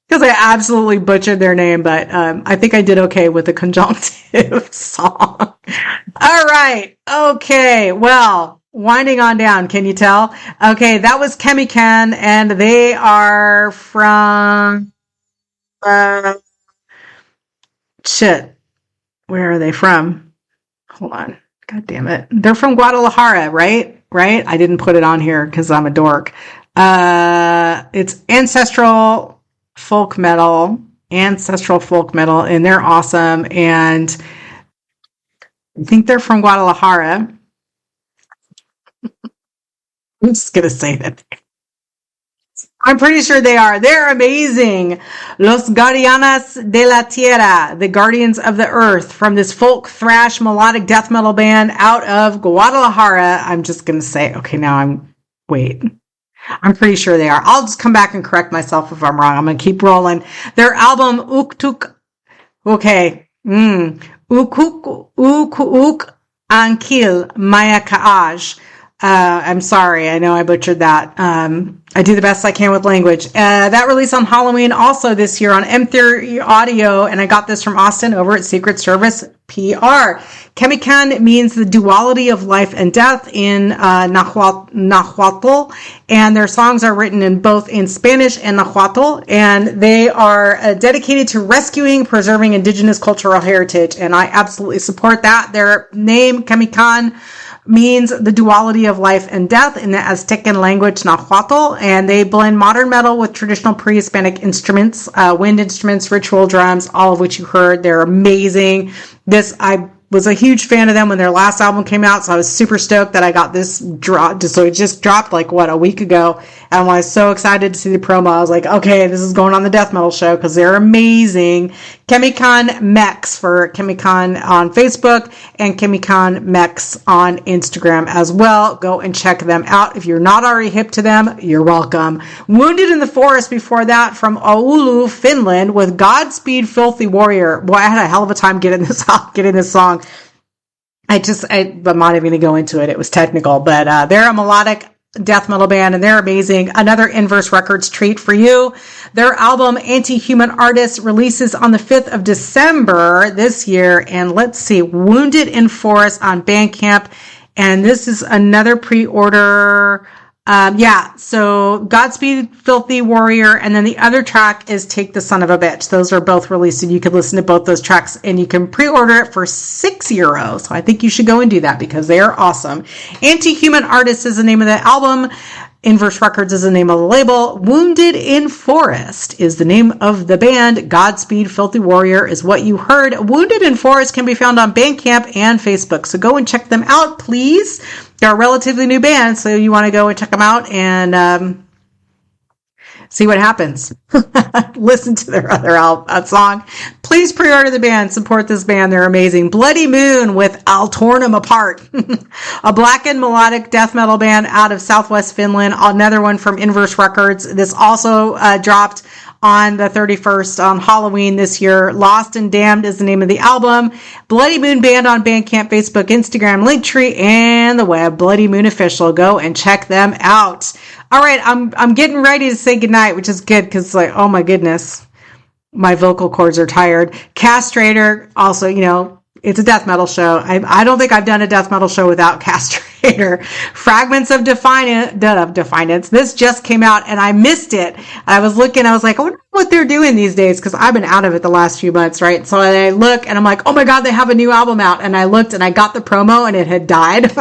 Speaker 16: because I absolutely butchered their name, but I think I did okay with the Conjonctive song. All right. Okay. Well, winding on down. Can you tell? Okay. That was Cemican, and they are from, shit. Where are they from? Hold on. God damn it. They're from Guadalajara, right? Right? I didn't put it on here because I'm a dork. It's ancestral folk metal, and they're awesome. And I think they're from Guadalajara. I'm just going to say that. I'm pretty sure they are. They're amazing. Los Guardianes de la Tierra, the Guardians of the Earth, from this folk thrash melodic death metal band out of Guadalajara. I'm just going to say, okay, now I'm pretty sure they are. I'll just come back and correct myself if I'm wrong. I'm going to keep rolling. Their album, Uktuk, okay. Uk Ankil Maya Kaaj. I'm sorry. I know I butchered that. I do the best I can with language. That released on Halloween also this year on M3 Audio, and I got this from Austin over at Secret Service PR. Cemican means the duality of life and death in Nahuatl, and their songs are written in both in Spanish and Nahuatl, and they are dedicated to rescuing, preserving indigenous cultural heritage, and I absolutely support that. Their name, Cemican, means the duality of life and death in the Aztecan language Nahuatl, and they blend modern metal with traditional pre-Hispanic instruments, wind instruments, ritual drums, all of which you heard. They're amazing. I was a huge fan of them when their last album came out, so I was super stoked that I got this drop. So it just dropped a week ago, and I was so excited to see the promo. I was like, okay, this is going on the death metal show because they're amazing. Cemican Mex for Cemican on Facebook and Cemican Mex on Instagram as well. Go and check them out. If you're not already hip to them, you're welcome. Wounded in the Forest before that from Oulu, Finland with Godspeed Filthy Warrior. Boy, I had a hell of a time getting this song. I'm not even going to go into it. It was technical, but they're a melodic death metal band, and they're amazing. Another Inverse Records treat for you. Their album, Anti-Human Artist, releases on the 5th of December this year. And let's see, Wounded in Forest on Bandcamp. And this is another pre-order. So Godspeed Filthy Warrior, and then the other track is Take the Son of a Bitch. Those are both released, and you can listen to both those tracks, and you can pre-order it for €6. So I think you should go and do that because they are awesome. Anti-Human Artist is the name of the album. Inverse Records is the name of the label. Wounded in Forest is the name of the band. Godspeed Filthy Warrior is what you heard. Wounded in Forest can be found on Bandcamp and Facebook, so go and check them out, please. They're a relatively new band, so you want to go and check them out and see what happens. Listen to their other song. Please pre-order the band. Support this band. They're amazing. Bloody Moon with I'll Torn 'Em Apart. A Blackened melodic death metal band out of Southwest Finland. Another one from Inverse Records. This also dropped on the 31st on Halloween this year. Lost and Damned is the name of the album. Bloody Moon Band on Bandcamp, Facebook, Instagram, Linktree, and the web. Bloody Moon Official. Go and check them out. All right, I'm getting ready to say goodnight, which is good because oh my goodness, my vocal cords are tired. Castrator, also, it's a death metal show. I don't think I've done a death metal show without Castrator. Fragments of Defiance. This just came out and I missed it. I was looking, I was like, I wonder what they're doing these days because I've been out of it the last few months, right? So I look and I'm like, oh my God, they have a new album out. And I looked and I got the promo and it had died.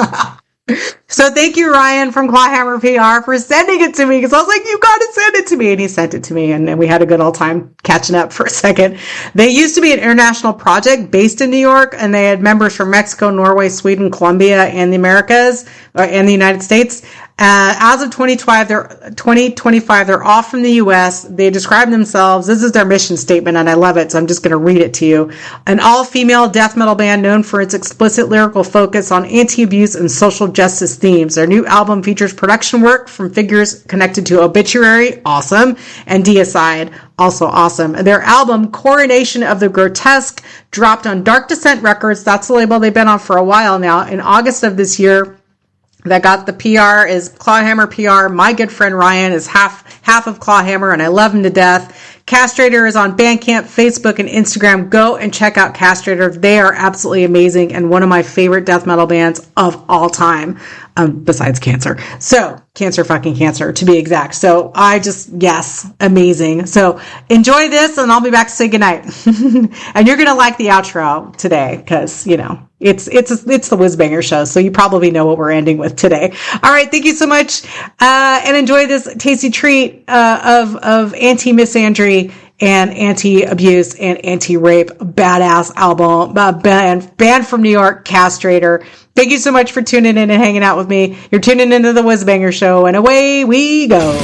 Speaker 16: So thank you, Ryan from Clawhammer PR, for sending it to me because I was like, you got to send it to me. And he sent it to me and we had a good old time catching up for a second. They used to be an international project based in New York, and they had members from Mexico, Norway, Sweden, Colombia, and the Americas, and the United States. As of 2025, they're off from the U.S. They describe themselves, this is their mission statement, and I love it, so I'm just going to read it to you. An all-female death metal band known for its explicit lyrical focus on anti-abuse and social justice themes. Their new album features production work from figures connected to Obituary, awesome, and Deicide, also awesome. Their album, Coronation of the Grotesque, dropped on Dark Descent Records. That's the label they've been on for a while now. In August of this year, that got the PR is Clawhammer PR. My good friend Ryan is half of Clawhammer, and I love him to death. Castrator is on Bandcamp, Facebook, and Instagram. Go and check out Castrator. They are absolutely amazing and one of my favorite death metal bands of all time, besides Cancer. So, Cancer to be exact. So, yes, amazing. So, enjoy this, and I'll be back to say goodnight. And you're going to like the outro today, because, it's the Whizbanger show, so you probably know what we're ending with today. All right, thank you so much, and enjoy this tasty treat of anti-misandry and anti-abuse and anti-rape badass album band from New York, Castrator. Thank you so much for tuning in and hanging out with me. You're tuning into the Whizbanger show, and away we go.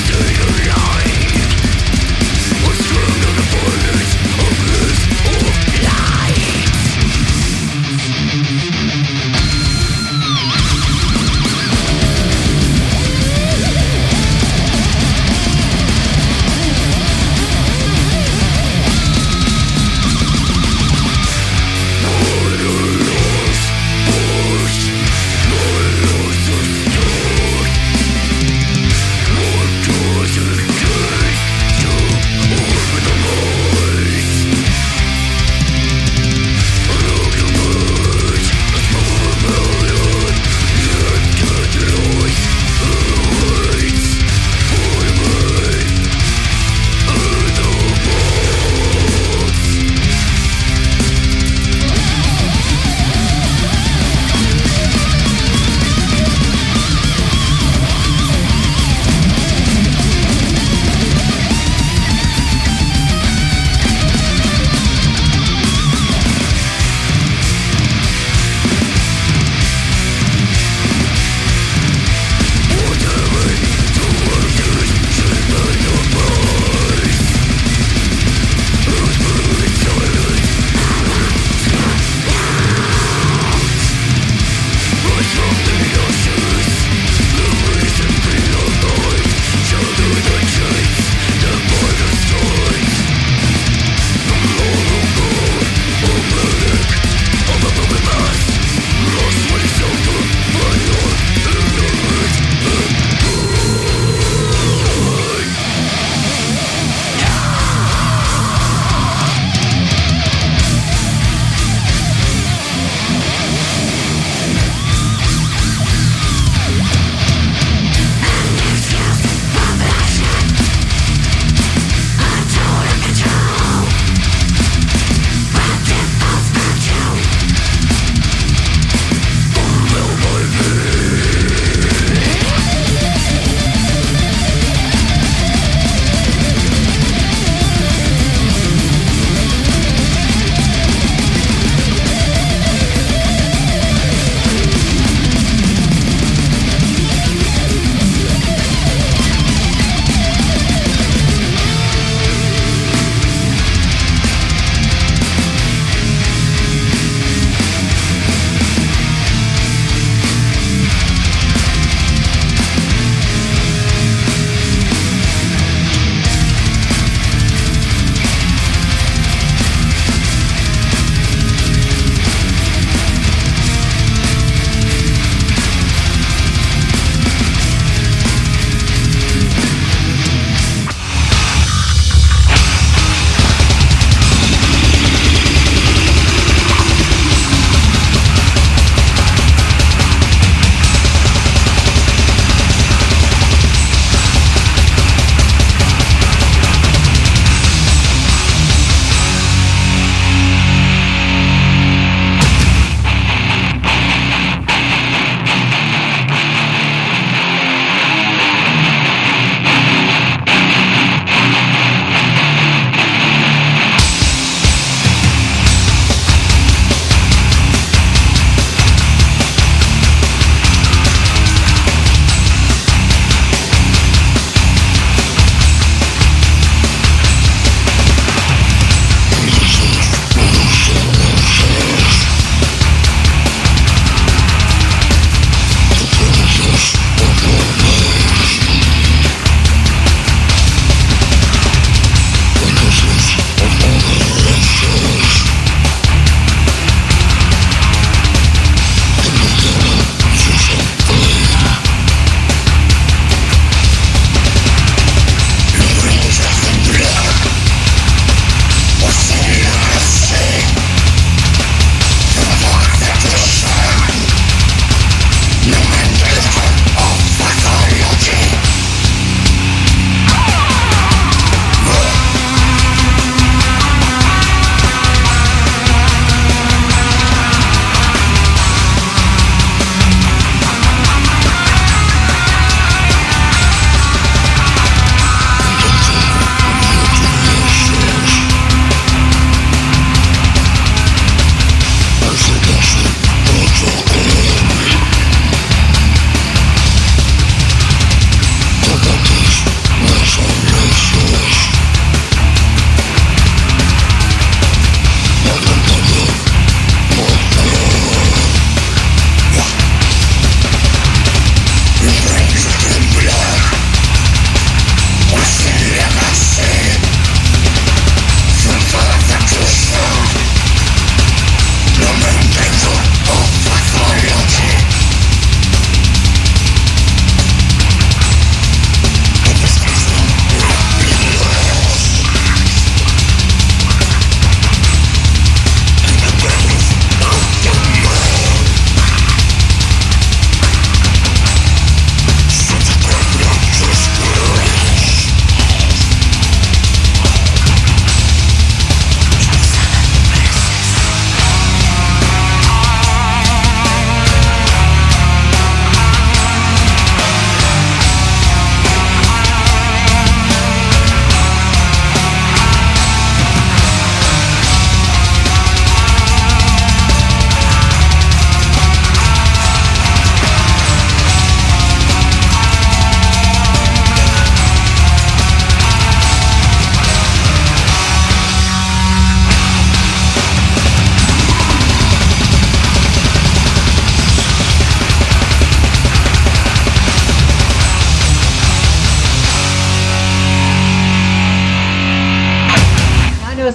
Speaker 15: Stay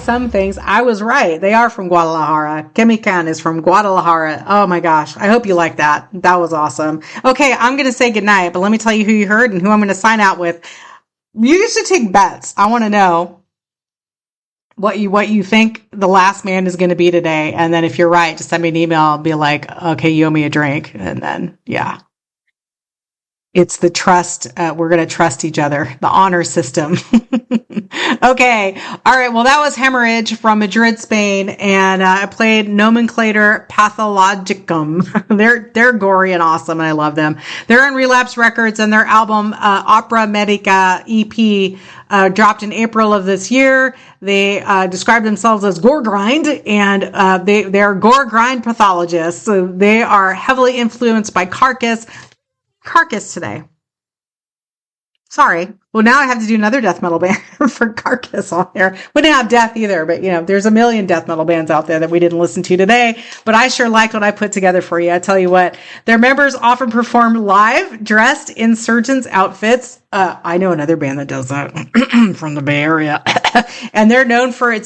Speaker 16: some things. I was right. They are from Guadalajara. Cemican is from Guadalajara. Oh my gosh. I hope you like that. That was awesome. Okay, I'm going to say goodnight, but let me tell you who you heard and who I'm going to sign out with. You should take bets. I want to know what you think the last man is going to be today. And then if you're right, just send me an email. I'll be like, okay, you owe me a drink. And then, yeah. It's the trust. We're going to trust each other. The honor system. Okay. All right. Well, that was Haemorrhage from Madrid, Spain. And I played Nomenclator Pathologicum. They're gory and awesome, and I love them. They're on Relapse Records, and their album Opera Medica EP dropped in April of this year. They describe themselves as Goregrind, and they're Goregrind pathologists. So they are heavily influenced by Carcass today. Sorry. Well, now I have to do another death metal band for Carcass on there. We didn't have death either, but there's a million death metal bands out there that we didn't listen to today, but I sure liked what I put together for you. I tell you what, their members often perform live dressed in surgeons' outfits. I know another band that does that from the Bay Area. And they're known for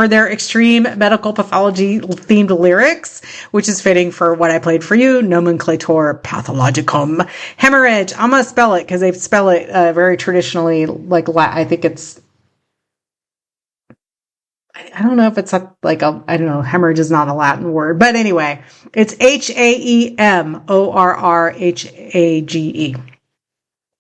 Speaker 16: their extreme medical pathology themed lyrics, which is fitting for what I played for you. Nomenclator Pathologicum. Haemorrhage. I'm going to spell it because they spell it very traditionally, like I think it's, I don't know if it's I don't know, hemorrhage is not a Latin word, but anyway, it's Haemorrhage.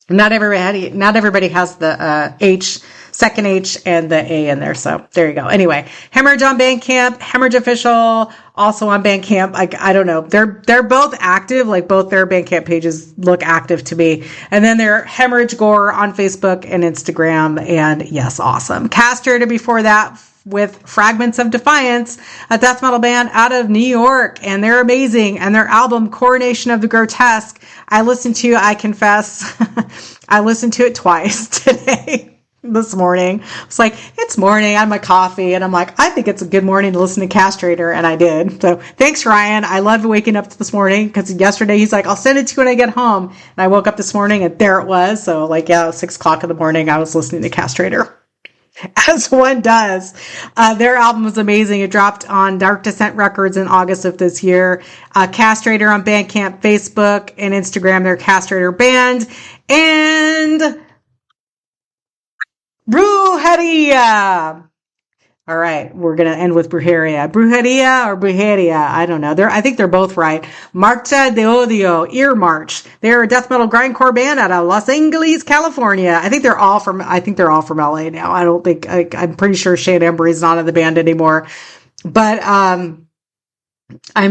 Speaker 16: Not everybody has the H, second H, and the A in there. So there you go. Anyway, Haemorrhage on Bandcamp, Haemorrhage Official, also on Bandcamp. I don't know. They're both active. Like both their Bandcamp pages look active to me. And then they're Haemorrhage Gore on Facebook and Instagram. And yes, awesome. Castrator before that with Fragments of Defiance, a death metal band out of New York. And they're amazing. And their album, Coronation of the Grotesque, I confess, I listened to it twice today, this morning. It's like, it's morning, I had my coffee, and I'm like, I think it's a good morning to listen to Castrator, and I did. So thanks, Ryan. I loved waking up this morning, because yesterday he's like, I'll send it to you when I get home. And I woke up this morning, and there it was. So 6 o'clock in the morning, I was listening to Castrator. As one does. Their album was amazing. It dropped on Dark Descent Records in August of this year. Castrator on Bandcamp, Facebook, and Instagram. They're Castrator Band. And Brujeria. All right, we're going to end with Brujeria. Brujeria or Brujeria, I don't know. I think they're both right. Marcha de Odio, Ear March. They're a death metal grindcore band out of Los Angeles, California. I think they're all from LA now. I'm pretty sure Shane Embry's not in the band anymore. But I'm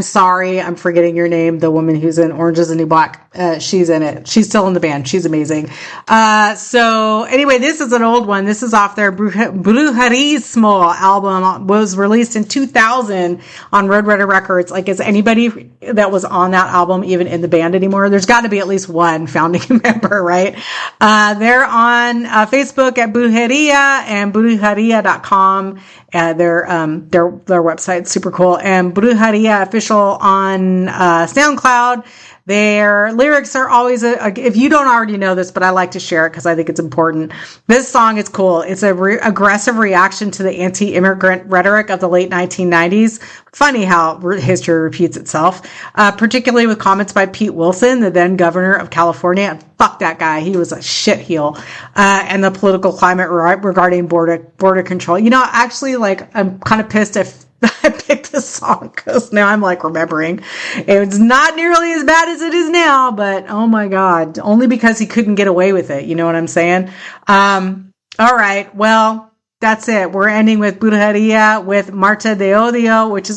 Speaker 16: sorry, I'm forgetting your name. The woman who's in Orange is the New Black, she's in it. She's still in the band. She's amazing. So anyway, this is an old one. This is off their Brujerismo album. Was released in 2000 on Roadrunner Records. Like, is anybody that was on that album even in the band anymore? There's got to be at least one founding member, right? They're on Facebook at Brujeria and brujeria.com. Their website's super cool. And Brujeria Official on SoundCloud. Their lyrics are always, if you don't already know this, but I like to share it because I think it's important. This song is cool. It's a aggressive reaction to the anti-immigrant rhetoric of the late 1990s. Funny how history repeats itself, particularly with comments by Pete Wilson, the then governor of California. And fuck that guy. He was a shitheel. And the political climate regarding border control. Actually, I'm kind of pissed if I picked this song because now I'm remembering. It's not nearly as bad as it is now, but oh my God, only because he couldn't get away with it. You know what I'm saying? All right. Well, that's it. We're ending with Brujeria with Marcha de Odio, which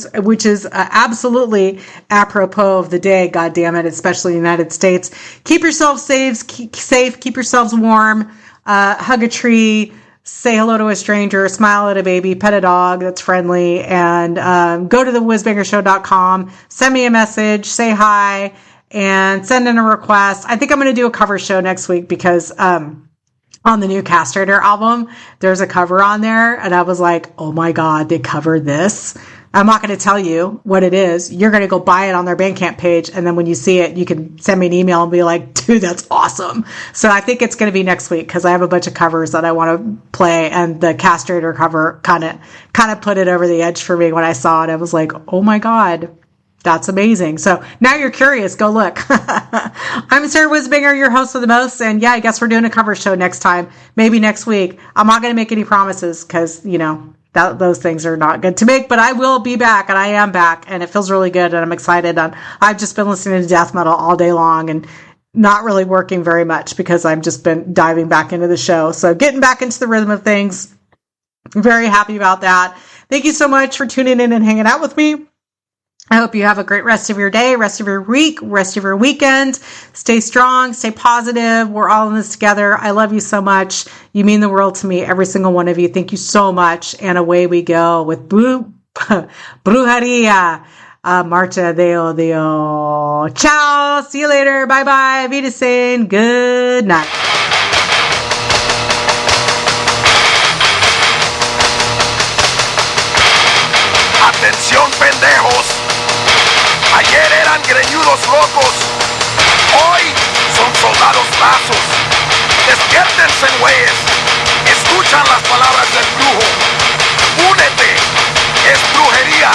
Speaker 16: is absolutely apropos of the day. God damn it, especially in the United States. Keep yourselves safe. Keep yourselves warm. Hug a tree. Say hello to a stranger, smile at a baby, pet a dog that's friendly, and go to the whizbangershow.com, send me a message, say hi, and send in a request. I think I'm going to do a cover show next week because on the new Castrator album, there's a cover on there, and I was like, oh my God, they covered this. I'm not going to tell you what it is. You're going to go buy it on their Bandcamp page. And then when you see it, you can send me an email and be like, dude, that's awesome. So I think it's going to be next week because I have a bunch of covers that I want to play. And the Castrator cover kind of put it over the edge for me when I saw it. I was like, oh my God, that's amazing. So now you're curious, go look. I'm Sarah Whizbanger, your host of the most. And yeah, I guess we're doing a cover show next time, maybe next week. I'm not going to make any promises because, those things are not good to make, but I will be back, and I am back, and it feels really good, and I'm excited. I've just been listening to death metal all day long and not really working very much because I've just been diving back into the show. So getting back into the rhythm of things. I'm very happy about that. Thank you so much for tuning in and hanging out with me. I hope you have a great rest of your day, rest of your week, rest of your weekend. Stay strong, stay positive. We're all in this together. I love you so much. You mean the world to me, every single one of you. Thank you so much. And away we go with Brujeria, Marcha de Odio. Ciao. See you later. Bye-bye. Wiedersehen. Good night.
Speaker 17: Atención, pendejos. Ayer eran greñudos locos, hoy son soldados rasos. Despiértense, güeyes, escuchan las palabras del brujo. Únete, es brujería.